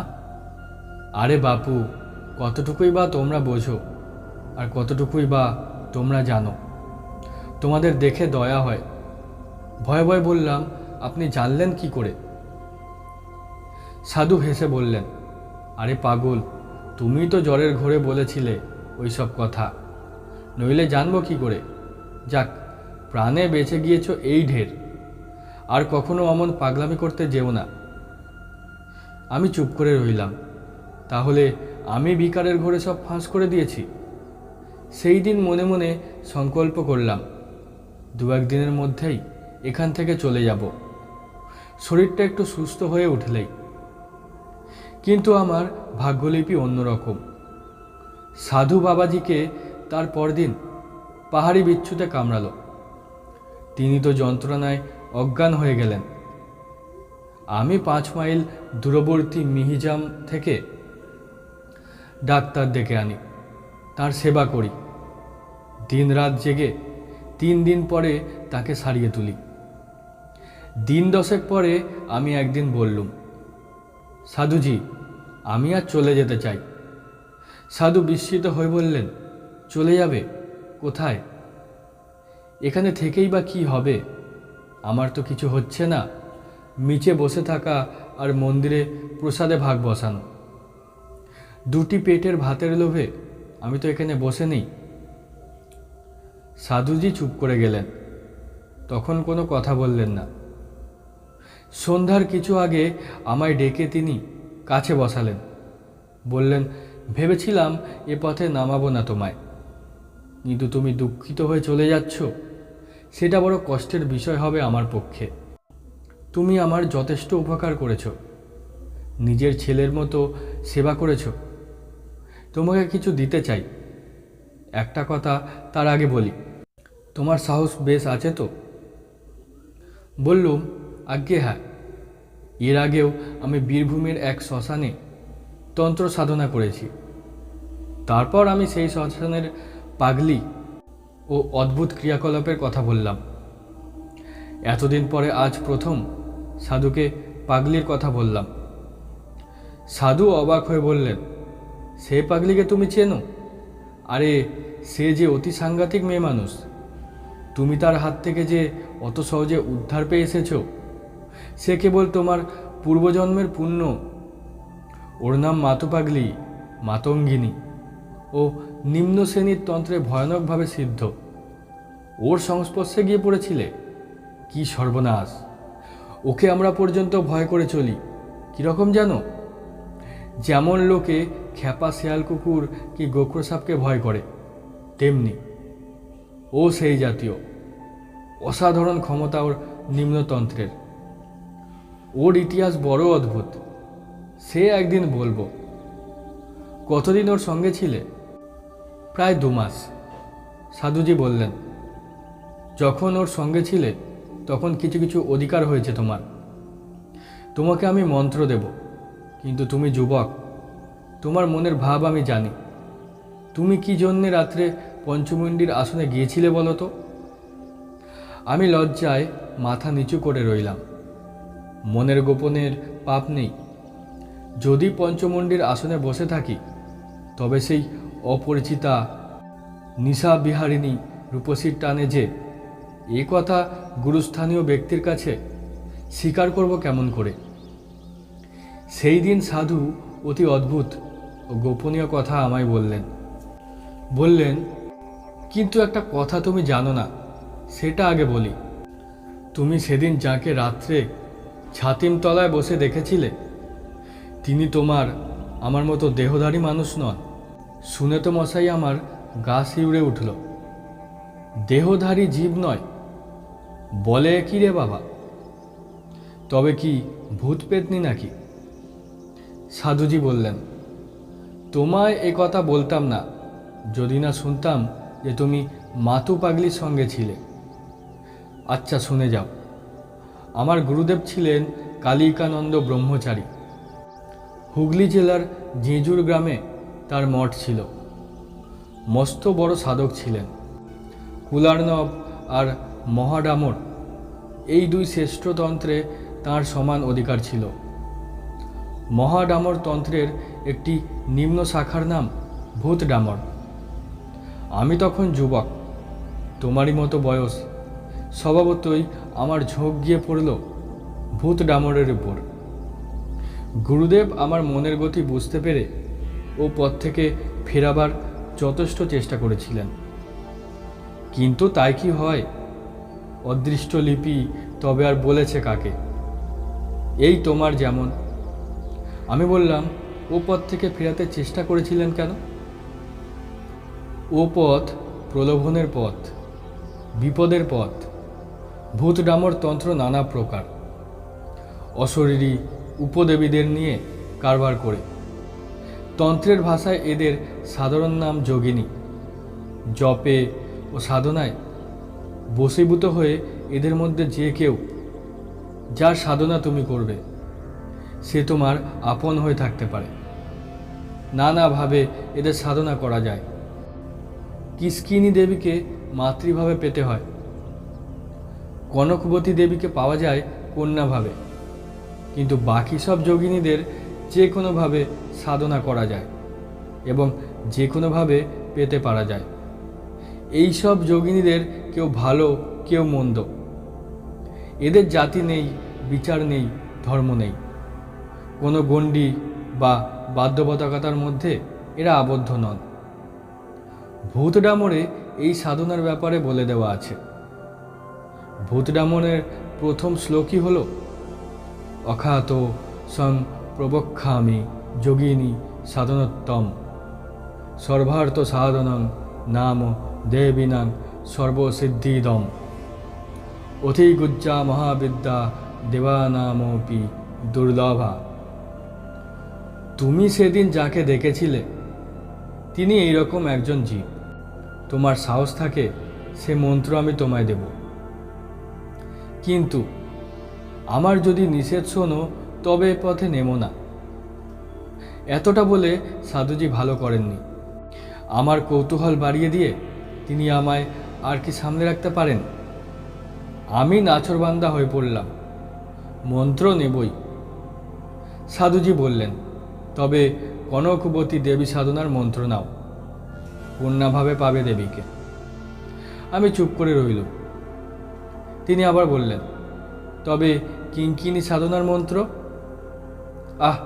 আরে বাপু, কতটুকুই বা তোমরা বোঝো আর কতটুকুই বা তোমরা জানো? তোমাদের দেখে দয়া হয়। ভয়ে ভয়ে বললাম, আপনি জানলেন কি করে? সাধু হেসে বললেন, আরে পাগল, তুমিই তো জ্বরের ঘোরে বলেছিলে ওই সব কথা, নইলে জানবো কি করে? যাক, প্রাণে বেঁচে গিয়েছো এই ঢের। আর কখনো অমন পাগলামি করতে যেও না। আমি চুপ করে রইলাম। তাহলে আমি বিকারের ঘোরে সব ফাঁস করে দিয়েছি? সেই দিন মনে মনে সংকল্প করলাম, 1-2 দিনের মধ্যেই এখান থেকে চলে যাব, শরীরটা একটু সুস্থ হয়ে উঠলেই। কিন্তু আমার ভাগ্যলিপি অন্যরকম। সাধু বাবাজিকে তার পরদিন পাহাড়ি বিচ্ছুতে কামড়ালো। তিনি তো যন্ত্রণায় অজ্ঞান হয়ে গেলেন। আমি 5 মাইল দূরবর্তী মিহিজাম থেকে ডাক্তার ডেকে আনি, তার সেবা করি, দিনরাত জেগে 3 দিন পরে তাকে সারিয়ে তুলি। দিন 10 পরে আমি একদিন বললুম, সাধুজি, আমি আর চলে যেতে চাই। সাধু বিস্মিত হয়ে বললেন, চলে যাবে? কোথায়? এখানে থেকেই বা কি হবে? আমার তো কিছু হচ্ছে না, নিচে বসে থাকা আর মন্দিরে প্রসাদে ভাগ বসানো। 2টি পেটের ভাতের লোভে আমি তো এখানে বসে নেই। সাধুজি চুপ করে গেলেন, তখন কোনো কথা বললেন না। সন্ধ্যার কিছু আগে আমায় ডেকে তিনি কাছে বসালেন, বললেন, ভেবেছিলাম এ পথে নামাবো না তোমায়, কিন্তু তুমি দুঃখিত হয়ে চলে যাচ্ছ, সেটা বড় কষ্টের বিষয় হবে আমার পক্ষে। তুমি আমার যথেষ্ট উপকার করেছ, নিজের ছেলের মতো সেবা করেছ। তোমাকে কিছু দিতে চাই। একটা কথা তার আগে বলি, তোমার সাহস বেশ আছে তো? বললুম, আজ্ঞে হ্যাঁ। এর আগেও আমি বীরভূমের এক শ্মশানে তন্ত্র সাধনা করেছি। তারপর আমি সেই শ্মশানের পাগলি ও অদ্ভুত ক্রিয়াকলাপের কথা বললাম। এতদিন পরে আজ প্রথম সাধুকে পাগলির কথা বললাম। সাধু অবাক হয়ে বললেন, সে পাগলিকে তুমি চেনো? আরে, সে যে অতি সাংঘাতিক মেয়ে মানুষ। তুমি তার হাত থেকে যে অত সহজে উদ্ধার পেয়ে এসেছ, সে কেবল তোমার পূর্বজন্মের পুণ্য। ওর নাম মাতু পাগলি, মাতঙ্গিনী ও নিম্ন শ্রেণীর তন্ত্রে ভয়ানকভাবে সিদ্ধ। ওর সংস্পর্শে গিয়ে পড়েছিলে, কি সর্বনাশ! ওকে আমরা পর্যন্ত ভয় করে চলি। কীরকম জানো? যেমন লোকে খ্যাপা শেয়াল কুকুর কি গোখরো সাপকে ভয় করে, তেমনি ও সেই জাতীয়। অসাধারণ ক্ষমতা ওর নিম্নতন্ত্রের। ওর ইতিহাস বড় অদ্ভুত, সে একদিন বলবো। কতদিন ওর সঙ্গে ছিলে? প্রায় 2 মাস। সাধুজি বললেন, যখন ওর সঙ্গে ছিলে তখন কিছু কিছু অধিকার হয়েছে তোমার। তোমাকে আমি মন্ত্র দেব, কিন্তু তুমি যুবক, তোমার মনের ভাব আমি জানি। তুমি কি জন্যে রাত্রে পঞ্চমুণ্ডির আসনে গিয়েছিলে বলো তো? আমি লজ্জায় মাথা নিচু করে রইলাম। মনের গোপনের পাপ নেই। যদি পঞ্চমুণ্ডির আসনে বসে থাকি, তবে সেই অপরিচিতা নিশা বিহারিণী রূপসীর টানে যে, এ কথা গুরুস্থানীয় ব্যক্তির কাছে স্বীকার করব কেমন করে? সেই দিন সাধু অতি অদ্ভুত ও গোপনীয় কথা আমায় বললেন, কিন্তু একটা কথা তুমি জানো না, সেটা আগে বলি। তুমি সেদিন যাকে রাত্রে ছাতিম তলায় বসে দেখেছিলে, তিনি আমার মতো দেহধারী মানুষ নন। শুনে তো মশাই আমার গা শিউড়ে উঠল। দেহধারী জীব নয় বলে কি রে বাবা? তবে কি ভূত পেতনি নাকি? সাধুজি বললেন, তোমায় এ কথা বলতাম না যদি না শুনতাম যে তুমি মাতু পাগলির সঙ্গে ছিলে। আচ্ছা, শুনে যাও। আমার গুরুদেব ছিলেন কালিকানন্দ ব্রহ্মচারী। হুগলি জেলার জেজুর গ্রামে তার মঠ ছিল। মস্ত বড় সাধক ছিলেন। কুলার্ণব আর মহাডামর এই 2 শ্রেষ্ঠ তন্ত্রে তাঁর সমান অধিকার ছিল। মহাডামর তন্ত্রের একটি নিম্ন শাখার নাম ভূত ডামর। আমি তখন যুবক, তোমারই মতো বয়স। স্বভাবতই আমার ঝোঁক গিয়ে পড়ল ভূত ডামরের উপর। গুরুদেব আমার মনের গতি বুঝতে পেরে ও পথ থেকে ফেরাবার যথেষ্ট চেষ্টা করেছিলেন। কিন্তু তাই কি হয়? অদৃষ্ট লিপি তবে আর বলেছে কাকে? এই তোমার যেমন। আমি বললাম, ও পথ থেকে ফেরাতে চেষ্টা করেছিলেন কেন? ও পথ প্রলোভনের পথ। বিপদের পথ। ভূত ডামর তন্ত্র নানা প্রকার, অশরীরী উপদেবীদের নিয়ে কারবার করে। তন্ত্রের ভাষায় এদের সাধারণ নাম যোগিনী। জপে ও সাধনায় বশীভূত হয়ে এদের মধ্যে যে কেউ, যার সাধনা তুমি করবে, সে তোমার আপন হয়ে থাকতে পারে। নানাভাবে এদের সাধনা করা যায়। কিষ্কিনী দেবীকে মাতৃভাবে পেতে হয়, কনকবতী দেবীকে পাওয়া যায় কন্যাভাবে, কিন্তু বাকি সব যোগিনীদের যে কোনোভাবে সাধনা করা যায় এবং যে কোনোভাবে পেতে পারা যায়। এই সব যোগিনীদের কেউ ভালো, কেউ মন্দ। এদের জাতি নেই, বিচার নেই, ধর্ম নেই, কোনো গণ্ডি বা বাধ্যবাধকতার মধ্যে এরা আবদ্ধ নন। ভূত ডামরে এই সাধনার ব্যাপারে বলে দেওয়া আছে। ভূত ডামনের প্রথম শ্লোকই হল অখাত সং প্রবক্ষামি যোগিনী সাধনোত্তম সর্বার্থ সাধনং নাম দেবিনাং সর্বসিদ্ধিদম অধিগুজ্জা মহাবিদ্যা দেবানামপি দুর্লভা। তুমি সেদিন যাকে দেখেছিলে তিনি এইরকম একজন জীব। তোমার সাহস থাকে সে মন্ত্র আমি তোমায় দেব, কিন্তু আমার যদি নিষেধ শোনো তবে এ পথে নেমো না। এতটা বলে সাধুজি ভালো করেননি। আমার কৌতূহল বাড়িয়ে দিয়ে তিনি আমায় আর কি সামনে রাখতে পারেন? আমি নাছোড়বান্দা হয়ে পড়লাম, মন্ত্র নেবই। সাধুজি বললেন, তবে কনকবতী দেবী সাধনার মন্ত্র নাও, কন্যাভাবে পাবে দেবীকে। আমি চুপ করে রইল। তিনি আবার বললেন, তবে কিঙ্কিনী সাধনার মন্ত্র? আহ,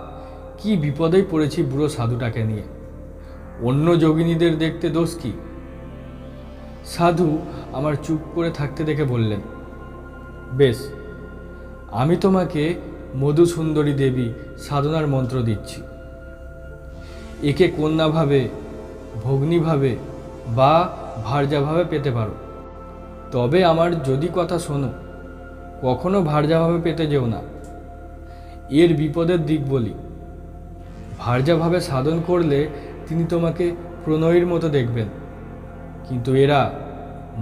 কি বিপদেই পড়েছি বুড়ো সাধুটাকে নিয়ে। অন্য যোগিনীদের দেখতে দোষ কি? সাধু আমার চুপ করে থাকতে দেখে বললেন, বেশ, আমি তোমাকে মধুসুন্দরী দেবী সাধনার মন্ত্র দিচ্ছি। একে কন্যাভাবে, ভগ্নীভাবে বা ভার্যাভাবে পেতে পারো। তবে আমার যদি কথা শোনো, কখনো ভার্যাভাবে পেতে যেও না। এর বিপদের দিক বলি। ভার্যাভাবে সাধন করলে তিনি তোমাকে প্রণয়ীর মতো দেখবেন, কিন্তু এরা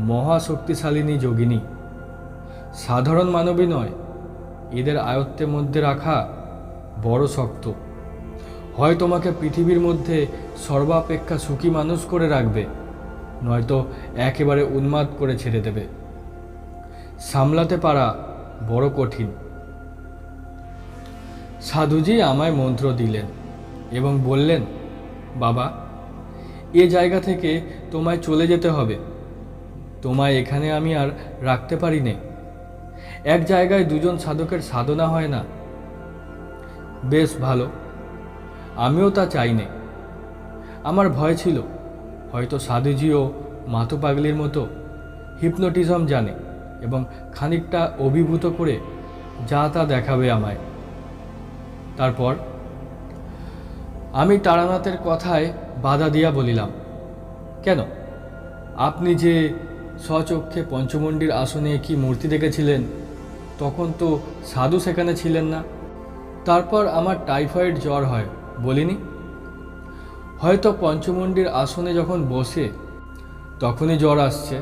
মহাশক্তিশালিনী যোগিনী, সাধারণ মানবী নয়। এদের আয়ত্তের মধ্যে রাখা বড় শক্ত। হয় তোমাকে পৃথিবীর মধ্যে সর্বাপেক্ষা সুখী মানুষ করে রাখবে, নয়তো একেবারে উন্মাদ করে ছেড়ে দেবে। সামলাতে পারা বড় কঠিন। সাধুজি আমায় মন্ত্র দিলেন এবং বললেন, বাবা, এ জায়গা থেকে তোমায় চলে যেতে হবে। তোমায় এখানে আমি আর রাখতে পারি নে। এক জায়গায় দুজন সাধকের সাধনা হয় না। বেশ ভালো, আমিও তা চাই নে। আমার ভয় ছিল হয়তো সাধুজিও মাথু পাগলির মতো হিপনোটিজম জানে এবং খানিকটা অভিভূত করে যা তা দেখাবে আমায়। তারপর আমি তারানাথের কথায় বাধা দিয়া বলিলাম, কেন, আপনি যে স্বচক্ষে পঞ্চমন্ডির আসনে কি মূর্তি দেখেছিলেন, তখন তো সাধু সেখানে ছিলেন না। তারপর আমার টাইফয়েড জ্বর হয়, বলিনি? হয়তো পঞ্চমন্ডির আসনে যখন বসে তখনই জ্বর আসছে।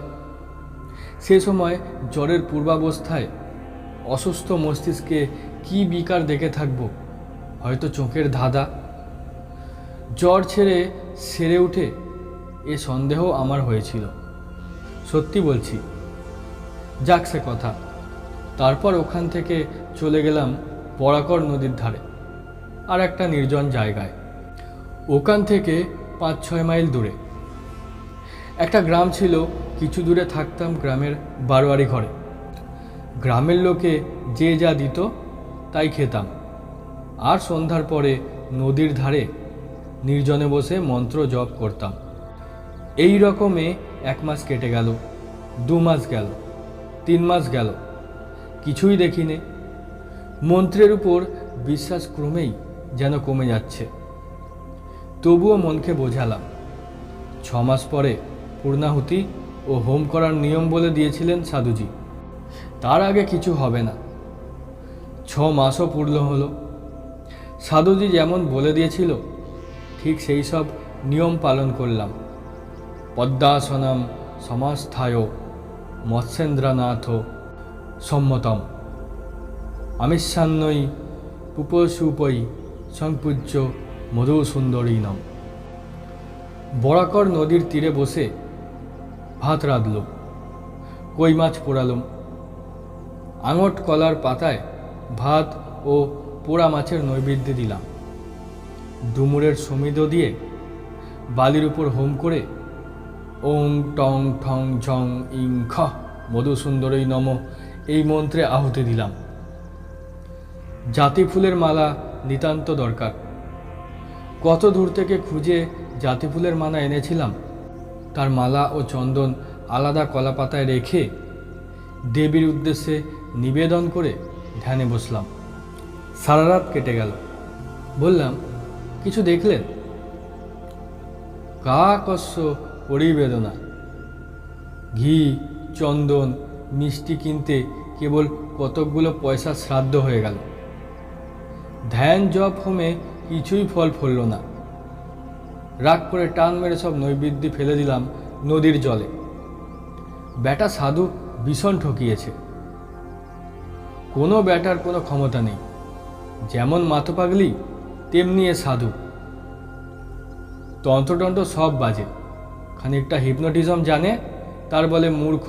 সে সময় জ্বরের পূর্বাবস্থায় অসুস্থ মস্তিষ্কে কি বিকার দেখে থাকবো? হয়তো চোখের ধাঁধা। জ্বর ছেড়ে সেরে উঠে এ সন্দেহ আমার হয়েছিল। সত্যি বলছি। যাক সে কথা। তারপর ওখান থেকে চলে গেলাম বরাকর নদীর ধারে আর একটা নির্জন জায়গায়। ওখান থেকে 5-6 মাইল দূরে একটা গ্রাম ছিল। কিছু দূরে থাকতাম গ্রামের বারোয়ারি ঘরে। গ্রামের লোকে যে যা দিত তাই খেতাম, আর সন্ধ্যার পরে নদীর ধারে নির্জনে বসে মন্ত্র জপ করতাম। এই রকমে 1 মাস কেটে গেল, 2 মাস গেল, 3 মাস গেল, কিছুই দেখিনি। মন্ত্রের উপর বিশ্বাস ক্রমেই যেন কমে যাচ্ছে। তবুও মনকে বোঝালাম 6 মাস পরে পূর্ণাহুতি ও হোম করার নিয়ম বলে দিয়েছিলেন সাধুজি। তার আগে কিছু হবে না। 6 মাসও পূর্ণ হলো। সাধুজি যেমন বলে দিয়েছিল ঠিক সেই সব নিয়ম পালন করলাম। পদ্মাসনম সমাস্থায় মৎস্যেন্দ্রনাথ সম্মতম আমিষান্নই পুপসুপই সংপূজ্য মধুসুন্দরীনম। বরাকর নদীর তীরে বসে ভাত রাঁধলুম, কই মাছ পোড়ালুম। আঙট কলার পাতায় ভাত ও পোড়া মাছের নৈবেদ্য দিলাম। ডুমুরের সমিদ দিয়ে বালির উপর হোম করে ওং টং ঠং ঝং ইং খ মধুসুন্দরী নম এই মন্ত্রে আহুতি দিলাম। জাতি ফুলের মালা নিতান্ত দরকার। কত দূর থেকে খুঁজে জাতি ফুলের মালা এনেছিলাম। তার মালা ও চন্দন আলাদা কলা পাতায় রেখে দেবীর উদ্দেশ্যে নিবেদন করে ধ্যানে বসলাম। সারা রাত কেটে গেল। বললাম, কিছু দেখলেন? কাকস্য পরিবেদনা। ঘি, চন্দন, মিষ্টি কিনতে কেবল কতকগুলো পয়সা শ্রাদ্ধ হয়ে গেল। ধ্যান জপ হোমে কিছুই ফল ফলল না। রাগ করে টান মেরে সব নৈবেদ্য ফেলে দিলাম নদীর জলে। ব্যাটা সাধু ভীষণ ঠকিয়েছে। কোনো ব্যাটার কোনো ক্ষমতা নেই। যেমন মাথোপাগলি তেমনি এ সাধু। তন্ত্রটন্ত্র সব বাজে। খানিকটা হিপনোটিজম জানে, তার বলে মূর্খ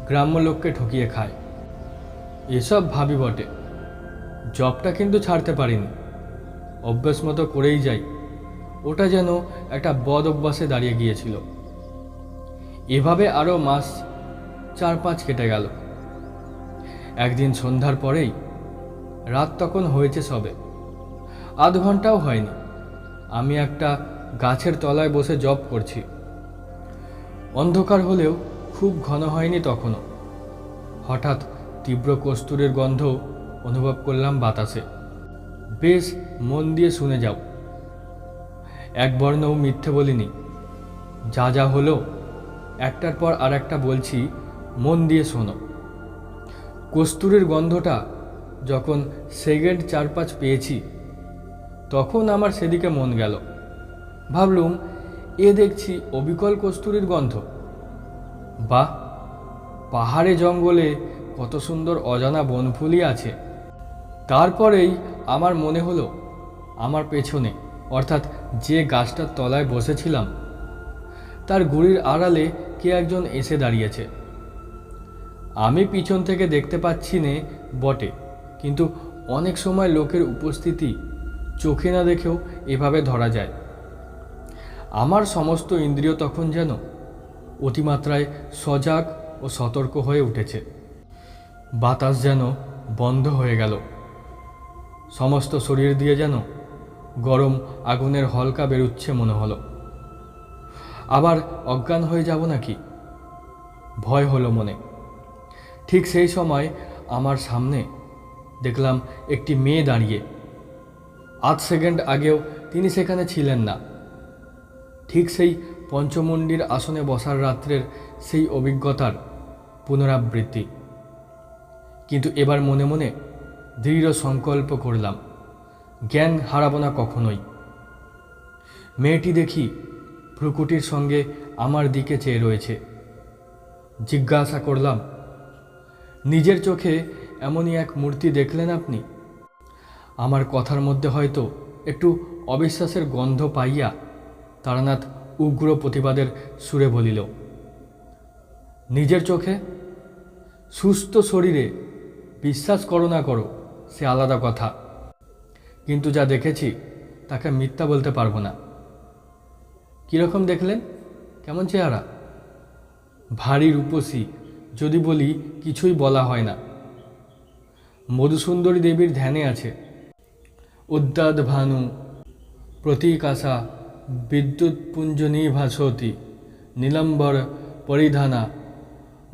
গ্রাম্য লোককে ঠকিয়ে খায়। এসব ভাবি বটে। জবটা কিন্তু ছাড়তে পারিনি। অভ্যাস মতো করেই যাই। ওটা যেন একটা বদ অভ্যাসে দাঁড়িয়ে গিয়েছিল। এভাবে আরও মাস 4-5 কেটে গেল। একদিন সন্ধ্যার পরেই, রাত তখন হয়েছে সবে, আধ ঘন্টাও হয়নি, আমি একটা গাছের তলায় বসে জপ করছি। অন্ধকার হলেও খুব ঘন হয়নি তখনও। হঠাৎ তীব্র কস্তুরের গন্ধ অনুভব করলাম বাতাসে। বেশ মন দিয়ে শুনে যাও। এক বর্ণও মিথ্যে বলিনি। যা যা হলো একটার পর আর একটা বলছি, মন দিয়ে শোনো। কস্তুরের গন্ধটা যখন সেকেন্ড 4-5 পেয়েছি, তখন আমার সেদিকে মন গেল। ভাবলুম, এ দেখছি অবিকল কস্তুরীর গন্ধ। বাহ, পাহাড়ে জঙ্গলে কত সুন্দর অজানা বনফুলই আছে। তারপরেই আমার মনে হলো, আমার পেছনে অর্থাৎ যে গাছটার তলায় বসেছিলাম তার গুড়ির আড়ালে কে একজন এসে দাঁড়িয়েছে। আমি পিছন থেকে দেখতে পাচ্ছি নে বটে, কিন্তু অনেক সময় লোকের উপস্থিতি চোখে না দেখেও এভাবে ধরা যায়। আমার সমস্ত ইন্দ্রিয় তখন যেন অতিমাত্রায় সজাগ ও সতর্ক হয়ে উঠেছে। বাতাস যেন বন্ধ হয়ে গেল। সমস্ত শরীর দিয়ে যেন গরম আগুনের হলকা বেরুচ্ছে মনে হলো। আবার অজ্ঞান হয়ে যাব নাকি, ভয় হলো মনে। ঠিক সেই সময় আমার সামনে দেখলাম একটি মেয়ে দাঁড়িয়ে। আধ সেকেন্ড আগেও তিনি সেখানে ছিলেন না। ঠিক সেই পঞ্চমুণ্ডির আসনে বসার রাত্রের সেই অভিজ্ঞতার পুনরাবৃত্তি। কিন্তু এবার মনে মনে দৃঢ় সংকল্প করলাম, জ্ঞান হারাবো না কখনোই। মেয়েটি দেখি ভ্রুকুটির সঙ্গে আমার দিকে চেয়ে রয়েছে। জিজ্ঞাসা করলাম, নিজের চোখে এমনই এক মূর্তি দেখলেন আপনি? আমার কথার মধ্যে হয়তো একটু অবিশ্বাসের গন্ধ পাইয়া তারানাথ উগ্র প্রতিবাদের সুরে বলিল, নিজের চোখে? সুস্থ শরীরে বিশ্বাস করো না করো সে আলাদা কথা, কিন্তু যা দেখেছি তাকে মিথ্যা বলতে পারবো না। কীরকম দেখলেন? কেমন চেহারা? ভারী রূপসী, যদি বলি কিছুই বলা হয় না। মধুসুন্দরী দেবীর ধ্যানে আছে। উদ্দাত ভানু প্রতীকাশা বিদ্যুৎপুঞ্জ নিভাসতি নীলম্বর পরিধানা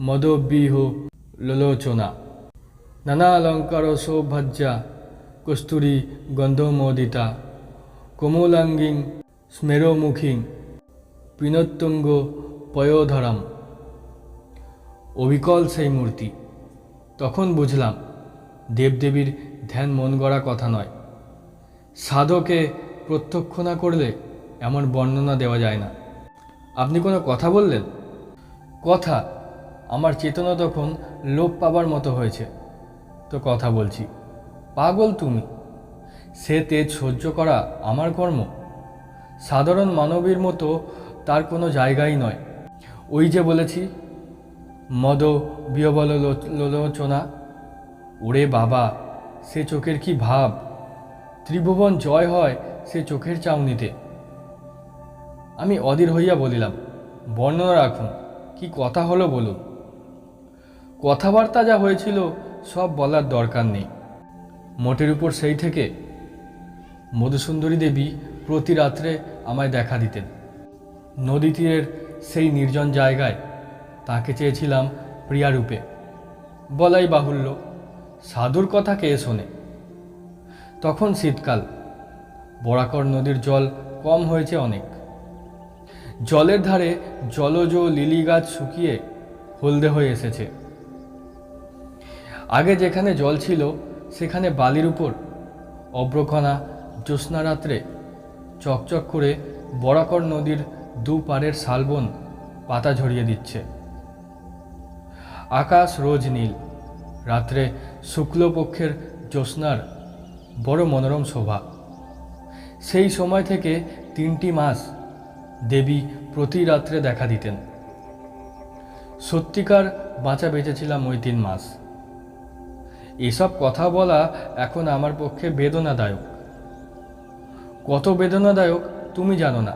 মদব্যূহ লোলোচনা নানালঙ্কার সৌভাজ্যা কস্তুরী গন্ধমোদিতা কোমলাঙ্গিং স্মেরোমুখীং পিনোত্তুঙ্গ পয়োধরম অবিকল সেই মূর্তি। তখন বুঝলাম দেবদেবীর ধ্যান মন গড়া কথা নয়। সাধকে প্রত্যক্ষ না করলে এমন বর্ণনা দেওয়া যায় না। আপনি কোনো কথা বললেন? কথা? আমার চেতনা তখন লোপ পাবার মতো হয়েছে। তো কথা বলছি। পাগল তুমি? সে তেজ সহ্য করা আমার কর্ম। সাধারণ মানবীর মতো তার কোনো জায়গাই নয়। ওই যে বলেছি, মদ বিহবল লোচনা। ওরে বাবা, সে চোখের কি ভাব! ত্রিভুবন জয় হয় সে চোখের চাউনিতে। আমি অধীর হইয়া বলিলাম, বর্ণনা রাখুন, কি কথা হলো বলুন। কথাবার্তা যা হয়েছিল সব বলার দরকার নেই। মোটের উপর সেই থেকে মধুসুন্দরী দেবী প্রতি রাত্রে আমায় দেখা দিতেন। নদী তীরের সেই নির্জন জায়গায় তাকে চেয়েছিলাম প্রিয়ারূপে। বলাই বাহুল্য, সাধুর কথা কে শোনে? তখন শীতকাল, বরাকর নদীর জল কম হয়েছে অনেক। জলের ধারে জলজ লিলি গাছ শুকিয়ে হলদে হয়ে এসেছে। আগে যেখানে জল ছিল সেখানে বালির উপর অব্রকণা জ্যোৎস্না রাত্রে চকচক করে বরাকর নদীর দুপারের শালবন পাতা ঝরিয়ে দিচ্ছে। আকাশ রোজ নীল। রাত্রে শুক্লপক্ষের জ্যোৎস্নার বড় মনোরম শোভা। সেই সময় থেকে 3টি মাস দেবী প্রতি রাত্রে দেখা দিতেন। সত্যিকার বাঁচা বেঁচেছিলাম ওই 3 মাস। এসব কথা বলা এখন আমার পক্ষে বেদনাদায়ক। কত বেদনাদায়ক তুমি জানো না।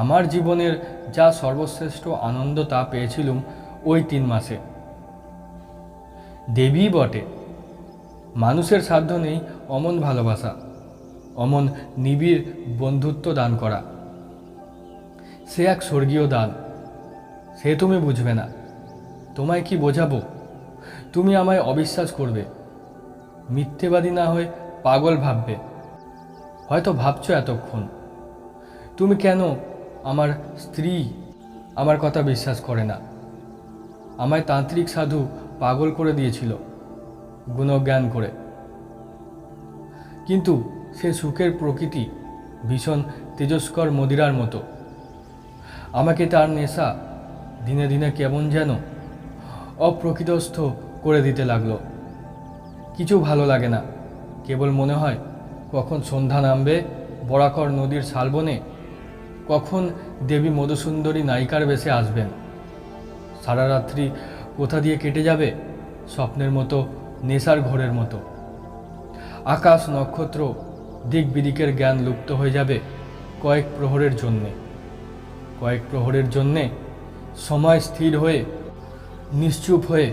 আমার জীবনের যা সর্বশ্রেষ্ঠ আনন্দ তা পেয়েছিলুম ওই 3 মাসে। দেবী বটে, মানুষের সাধ্য নেই অমন ভালোবাসা, অমন নিবিড় বন্ধুত্ব দান করা। সে এক স্বর্গীয় দান। সে তুমি বুঝবে না। তোমায় কি বোঝাবো? তুমি আমায় অবিশ্বাস করবে, মিথ্যেবাদী না হয়ে পাগল ভাববে। হয়তো ভাবছো এতক্ষণ, তুমি কেন আমার স্ত্রী আমার কথা বিশ্বাস করে না। আমায় তান্ত্রিক সাধু পাগল করে দিয়েছিল গুণজ্ঞান করে। কিন্তু সে সুখের প্রকৃতি ভীষণ তেজস্কর মদিরার মতো। আমাকে তার নেশা দিনে দিনে কেমন যেন অপ্রকৃতস্থ করে দিতে লাগলো। কিছু ভালো লাগে না। কেবল মনে হয় কখন সন্ধ্যা নামবে বরাকর নদীর শালবনে, কখন দেবী মধুসুন্দরী নায়িকার বেশে আসবেন। সারা রাত্রি কোথা দিয়ে কেটে যাবে স্বপ্নের মতো, নেশার ঘোরের মতো। আকাশ নক্ষত্র দিক বিদিকের জ্ঞান লুপ্ত হয়ে যাবে কয়েক প্রহরের জন্যে। কয়েক প্রহরের জন্যে সময় স্থির হয়ে, নিশ্চুপ হয়ে,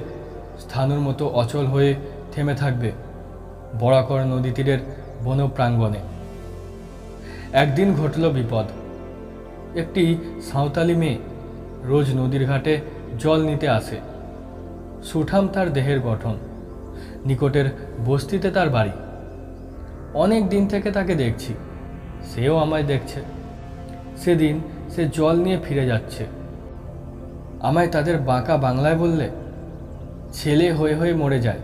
স্থানুর মতো অচল হয়ে থেমে থাকবে বরাকর নদী তীরের বনপ্রাঙ্গণে। একদিন ঘটল বিপদ। একটি সাঁওতালি মেয়ে রোজ নদীর ঘাটে জল নিতে আসে। সুঠাম তার দেহের গঠন, নিকটের বস্তিতে তার বাড়ি। অনেক দিন থেকে তাকে দেখছি, সেও আমায় দেখছে। সেদিন সে জল নিয়ে ফিরে যাচ্ছে। আমায় তাদের বাঁকা বাংলায় বললে, ছেলে হয়ে হয়ে মরে যায়,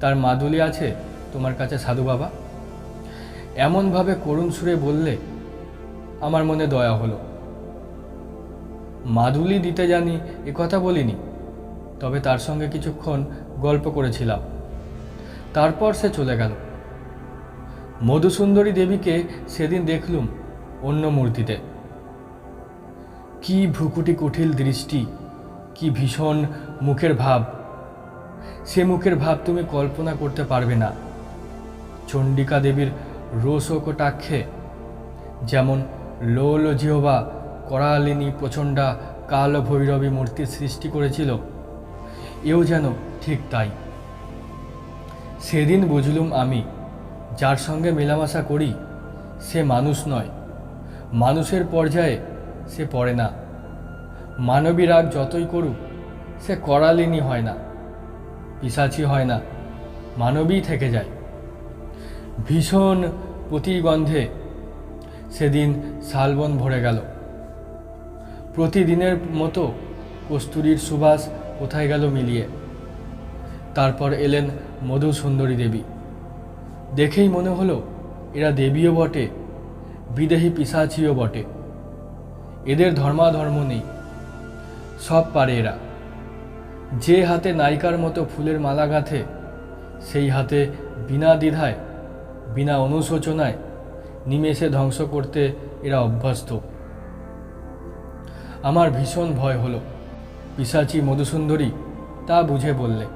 তার মাদুলি আছে তোমার কাছে সাধু বাবা। এমনভাবে করুণ সুরে বললে আমার মনে দয়া হলো। মাদুলি দিতে জানি এ কথা বলিনি, তবে তার সঙ্গে কিছুক্ষণ গল্প করেছিলাম। তারপর সে চলে গেল। মধুসুন্দরী দেবীকে সেদিন দেখলুম অন্য মূর্তিতে। কি ভ্রুকুটি কুটিল দৃষ্টি, কি ভীষণ মুখের ভাব! সে মুখের ভাব তুমি কল্পনা করতে পারবে না। চণ্ডিকা দেবীর রোষ ও কটাক্ষে যেমন লোল জিহ্বা করালিনী প্রচণ্ডা কাল ভৈরবী মূর্তির সৃষ্টি করেছিল, এও যেন ঠিক তাই। সেদিন বুঝলুম আমি, যার সঙ্গে মেলামেশা করি সে মানুষ নয়, মানুষের পর্যায়ে সে পড়ে না। মানবী রাগ যতই করুক সে করালিনী হয় না, পিশাচি হয় না, মানবী থেকে যায়। ভীষণ প্রতিগন্ধে সেদিন শালবন ভরে গেল। প্রতিদিনের মতো কস্তুরীর সুবাস কোথায় গেল মিলিয়ে। তারপর এলেন মধুসুন্দরী দেবী। দেখেই মনে হলো এরা দেবীও বটে, বিদেহী পিশাচিও বটে। এদের ধর্মাধর্ম নেই, সব পারে এরা। যে হাতে নায়িকার মতো ফুলের মালা গাঁথে, সেই হাতে বিনা দ্বিধায়, বিনা অনুশোচনায় নিমেষে ধ্বংস করতে এরা অভ্যস্ত। আমার ভীষণ ভয় হলো। পিশাচি মধুসুন্দরী তা বুঝে বললে,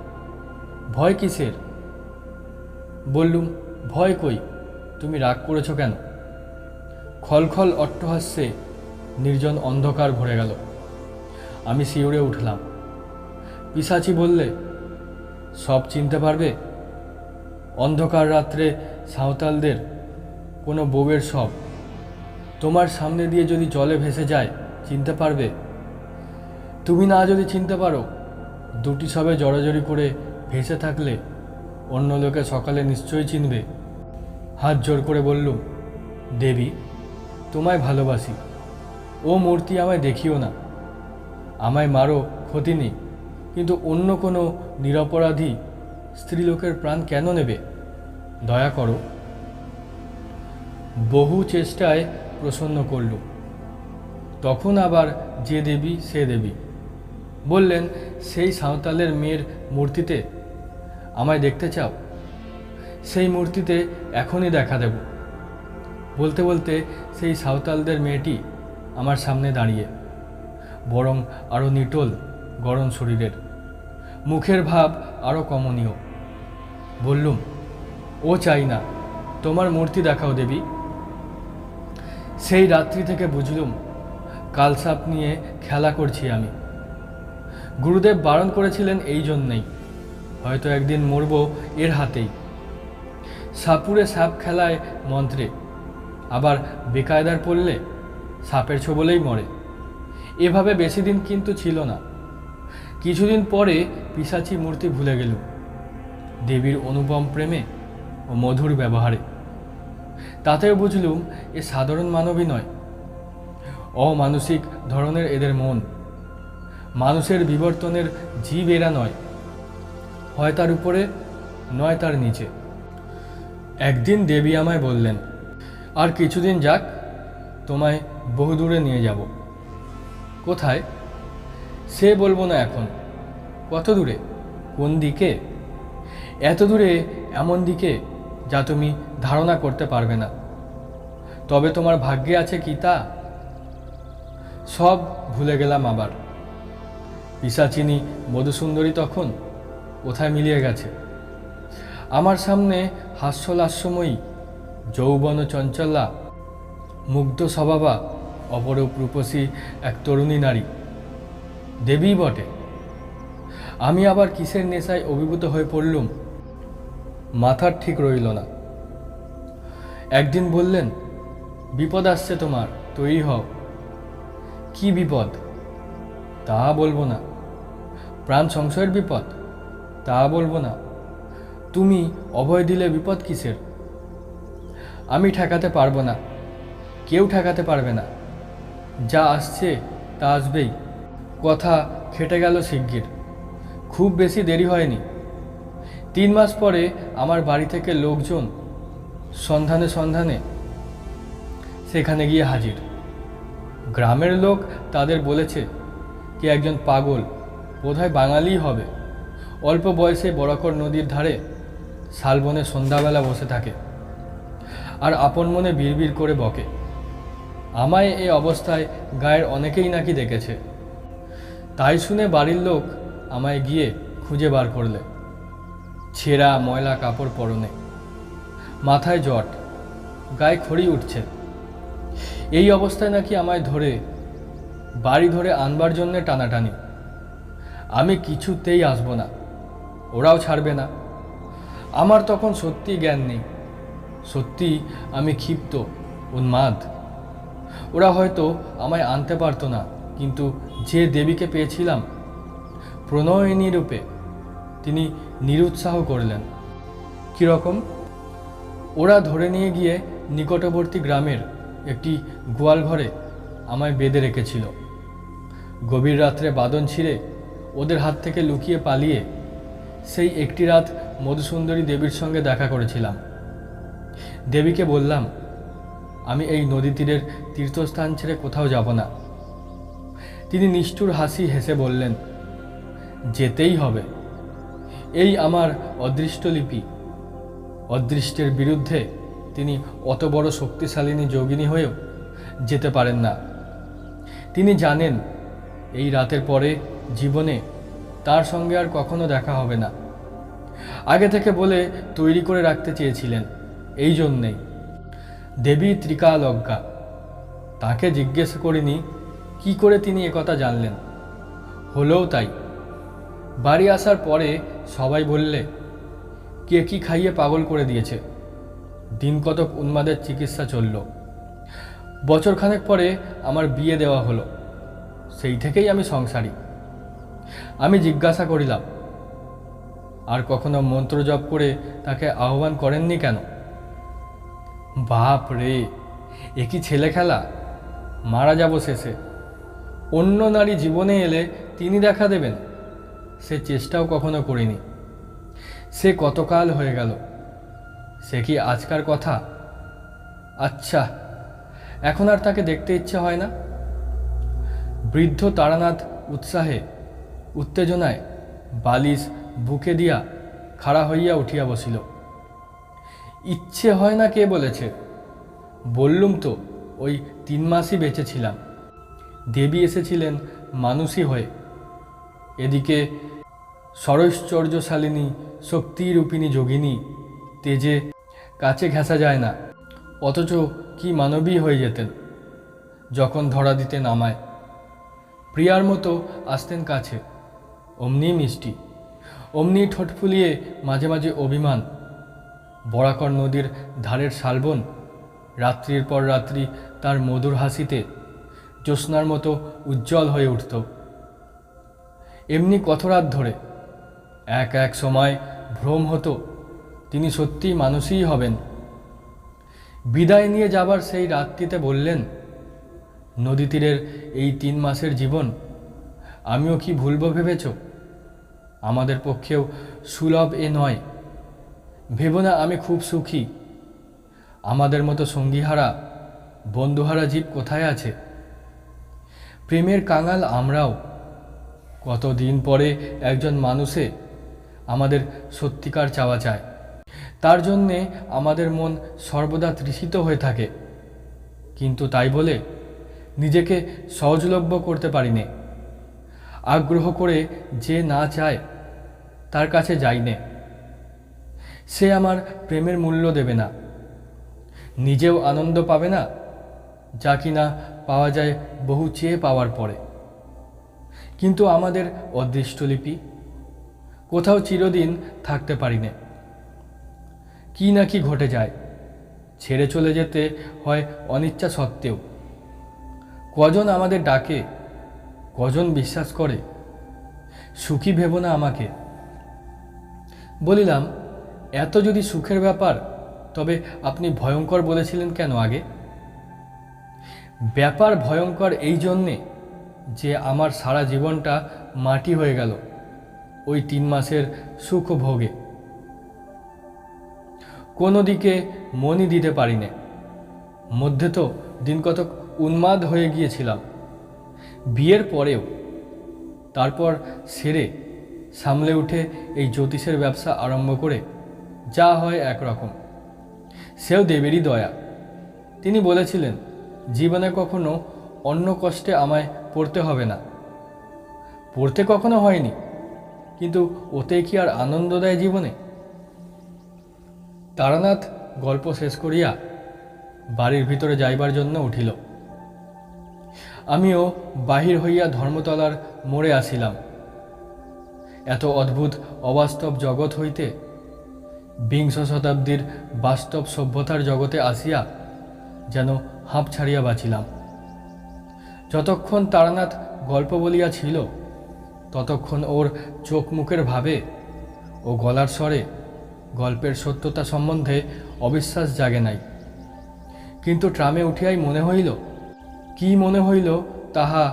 ভয় কিসের? বললুম, ভয় কই, তুমি রাগ করেছ কেন? খলখল অট্টহাস্যে নির্জন অন্ধকার ভরে গেল। আমি শিউরে উঠলাম। পিশাচি বললে, সব চিনতে পারবে? অন্ধকার রাত্রে সাঁওতালদের কোনো বউয়ের সব তোমার সামনে দিয়ে যদি জলে ভেসে যায়, চিনতে পারবে? তুমি না যদি চিনতে পারো, দুটি সবে জড়াজড়ি করে ভেসে থাকলে অন্য লোকে সকালে নিশ্চয়ই চিনবে। হাত জোর করে বললুম, দেবী, তোমায় ভালোবাসি। ও মূর্তি আমায় দেখিও না। আমায় মারো, ক্ষতি নেই, কিন্তু অন্য কোনো নিরপরাধী স্ত্রীলোকের প্রাণ কেন নেবে? দয়া করো। বহু চেষ্টায় প্রসন্ন করল। তখন আবার যে দেবী সে দেবী। বললেন, সেই সাঁওতালের মেয়ের মূর্তিতে আমায় দেখতে চাও? সেই মূর্তিতে এখনই দেখা দেব। বলতে বলতে সেই সাঁওতালদের মেয়েটি আমার সামনে দাঁড়িয়ে, বরং আরও নিটোল গরম শরীরের, মুখের ভাব আরও কমনীয়। বললুম, ও চাই না, তোমার মূর্তি দেখাও দেবী। সেই রাত্রি থেকে বুঝলুম কালসাপ নিয়ে খেলা করছি আমি। গুরুদেব বারণ করেছিলেন এই জন্যেই, হয়তো একদিন মরব এর হাতেই। সাপুরে সাপ খেলায় মন্ত্রে, আবার বেকায়দার পড়লে সাপের ছোবলেই মরে। এভাবে বেশি দিন কিন্তু ছিল না। কিছুদিন পরে পিশাচি মূর্তি ভুলে গেল দেবীর অনুপম প্রেমে ও মধুর ব্যবহারে। তাতেও বুঝলুম এ সাধারণ মানবই নয়, অমানসিক ধরনের এদের মন। মানুষের বিবর্তনের জীব এরা নয়, হয় তার উপরে নয় তার নিচে। একদিন দেবী আমায় বললেন, আর কিছুদিন যাক, তোমায় বহু দূরে নিয়ে যাব। কোথায় সে বলবো না এখন। কত দূরে? কোন দিকে? এত দূরে, এমন দিকে যা তুমি ধারণা করতে পারবে না। তবে তোমার ভাগ্যে আছে কি তা? সব ভুলে গেলাম আবার। পিশাচিনী মধুসুন্দরী তখন কোথায় মিলিয়ে গেছে। আমার সামনে হাস্যলাস্যময়ী যৌবন চঞ্চলা, মুগ্ধ স্বভাবা, অপরূপ রূপসী এক তরুণী নারী, দেবী বটে। আমি আবার কিসের নেশায় অভিভূত হয়ে পড়লুম, মাথার ঠিক রইল না। একদিন বললেন, বিপদ আসছে তোমার, তৈরি হও। কি বিপদ? তা বলবো না। প্রাণ সংশয়ের বিপদ? তা বলবো না। তুমি অভয় দিলে বিপদ কিসের? আমি ঠেকাতে পারবো না, কেউ ঠেকাতে পারবে না। যা আসছে তা আসবেই। কথা খেটে গেল শিগগির। খুব বেশি দেরি হয়নি। 3 মাস পরে আমার বাড়ি থেকে লোকজন সন্ধানে সন্ধানে সেখানে গিয়ে হাজির। গ্রামের লোক তাদের বলেছে, কে একজন পাগল, বোধহয় বাঙালিই হবে, অল্প বয়সে বরাকর নদীর ধারে শালবনে সন্ধ্যাবেলা বসে থাকে আর আপন মনে বিড়বিড় করে বকে। আমায় এই অবস্থায় গায়ের অনেকেই নাকি দেখেছে। তাই শুনে বাড়ির লোক আমায় গিয়ে খুঁজে বার করলে। ছেঁড়া ময়লা কাপড় পরনে, মাথায় জট, গায়ে খড়ি উঠছে। এই অবস্থায় নাকি আমায় ধরে বাড়ি ধরে আনবার জন্যে টানাটানি। আমি কিছুতেই আসবো না, ওরাও ছাড়বে না। আমার তখন সত্যি জ্ঞান নেই, সত্যি আমি ক্ষিপ্ত, উন্মাদ। ওরা হয়তো আমায় আনতে পারতো না, কিন্তু যে দেবীকে পেয়েছিলাম প্রণয়িনী রূপে, তিনি নিরুৎসাহ করলেন। কীরকম? ওরা ধরে নিয়ে গিয়ে নিকটবর্তী গ্রামের একটি গোয়াল ঘরে আমায় বেঁধে রেখেছিল। গভীর রাত্রে বাঁধন ছিঁড়ে ওদের হাত থেকে লুকিয়ে পালিয়ে সেই একটি রাত মধুসুন্দরী দেবীর সঙ্গে দেখা করেছিলাম। দেবীকে বললাম, আমি এই নদী তীরের তীর্থস্থান ছেড়ে কোথাও যাব না। তিনি নিষ্ঠুর হাসি হেসে বললেন, যেতেই হবে। এই আমার অদৃষ্ট লিপি। অদৃষ্টের বিরুদ্ধে তিনি অত বড় শক্তিশালিনী যোগিনী হয়েও যেতে পারেন না। তিনি জানেন এই রাতের পরে জীবনে তার সঙ্গে আর কখনো দেখা হবে না। আগে থেকে বলে তৈরি করে রাখতে চেয়েছিলেন। এই জন্যেই দেবী ত্রিকালজ্ঞা। তাকে জিজ্ঞেস করিনি কি করে তিনি একথা জানলেন। হলেও তাই। বাড়ি আসার পরে সবাই বললে, কে কি খাইয়ে পাগল করে দিয়েছে। দিন কতক উন্মাদের চিকিৎসা চলল। বছরখানেক পরে আমার বিয়ে দেওয়া হলো। সেই থেকেই আমি সংসারী। আমি জিজ্ঞাসা করিলাম, আর কখনো মন্ত্র জপ করে তাকে আহ্বান করেননি কেন? বাপ রে, এ কি ছেলে খেলা? মারা যাব শেষে। অন্য নারী জীবনে এলে তিনি দেখা দেবেন, সে চেষ্টাও কখনো করিনি। সে কতকাল হয়ে গেল। সে কি আজকার কথা? আচ্ছা, এখন আর তাকে দেখতে ইচ্ছে হয় না। বৃদ্ধ তারানাথ উৎসাহে উত্তেজনায় বালিশ বুকে দিয়া খাড়া হইয়া উঠিয়া বসিল। ইচ্ছে হয় না কে বলেছে? বললুম তো, ওই 3 মাসই বেঁচেছিলাম। দেবী এসেছিলেন মানুষই হয়ে। এদিকে সরৈশ্বর্যশালিনী শক্তিরূপিণী যোগিনী তেজে কাছে ঘেঁষা যায় না, অথচ কি মানবী হয়ে যেতেন যখন ধরা দিতে নামায়। প্রিয়ার মতো আসতেন কাছে, অমনি মিষ্টি, অমনি ঠোঁট ফুলিয়ে মাঝে মাঝে অভিমান। বরাকর নদীর ধারের শালবন রাত্রির পর রাত্রি তার মধুর হাসিতে জ্যোৎস্নার মতো উজ্জ্বল হয়ে উঠত। এমনি কত রাত ধরে এক এক সময় ভ্রম হতো তিনি সত্যিই মানুষই হবেন। বিদায় নিয়ে যাবার সেই রাতটিতে বললেন, নদী তীরের এই 3 মাসের জীবন আমিও কি ভুলব ভেবেছ? আমাদের পক্ষেও সুলভ এ নয়। ভেব না আমি খুব সুখী। আমাদের মতো সঙ্গীহারা বন্ধুহারা জীব কোথায় আছে? প্রেমের কাঙাল আমরাও। কতদিন পরে একজন মানুষে আমাদের সত্যিকার চাওয়া চায়। তার জন্যে আমাদের মন সর্বদা তৃষিত হয়ে থাকে, কিন্তু তাই বলে নিজেকে সহজলভ্য করতে পারি নে। আগ্রহ করে যে না চায় তার কাছে যাই নে। সে আমার প্রেমের মূল্য দেবে না, নিজেও আনন্দ পাবে না, যা কিনা পাওয়া যায় বহু চেয়ে পাওয়ার পরে। কিন্তু আমাদের অদৃষ্টলিপি কোথাও চিরদিন থাকতে পারি না। কি না কি ঘটে যায়, ছেড়ে চলে যেতে হয় অনিচ্ছা সত্ত্বেও। কজন আমাদের ডাকে, কজন বিশ্বাস করে। সুখী ভেব না আমাকে। বলিলাম, এত যদি সুখের ব্যাপার, তবে আপনি ভয়ঙ্কর বলেছিলেন কেন আগে? ব্যাপার ভয়ঙ্কর এই জন্যে যে আমার সারা জীবনটা মাটি হয়ে গেল ওই 3 মাসের সুখ ভোগে। কোনো দিকে মনই দিতে পারি না। মধ্যে তো দিন কতক উন্মাদ হয়ে গিয়েছিলাম, বিয়ের পরেও। তারপর সেরে সামলে উঠে এই জ্যোতিষের ব্যবসা আরম্ভ করে যা হয় একরকম। সেও দেবেরই দয়া। তিনি বলেছিলেন, জীবনে কখনো অন্য কষ্টে আমায় পড়তে হবে না। পড়তে কখনো হয়নি, কিন্তু ওতে কি আর আনন্দ দেয় জীবনে? তারানাথ গল্প শেষ করিয়া বাড়ির ভিতরে যাইবার জন্য উঠিল। আমিও বাহির হইয়া ধর্মতলার মোড়ে আসিলাম। এত অদ্ভুত অবাস্তব জগৎ হইতে বিংশ শতাব্দীর বাস্তব সভ্যতার জগতে আসিয়া যেন হাঁপ ছাড়িয়া বাঁচিলাম। যতক্ষণ তারানাথ গল্প বলিয়া ছিল, ততক্ষণ ওর চোখ মুখের ভাবে ও গলার স্বরে গল্পের সত্যতা সম্বন্ধে অবিশ্বাস জাগে নাই। কিন্তু ট্রামে উঠিয়াই মনে হইল, কি মনে হইল তাহা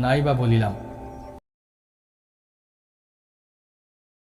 নাই বা বলিলাম।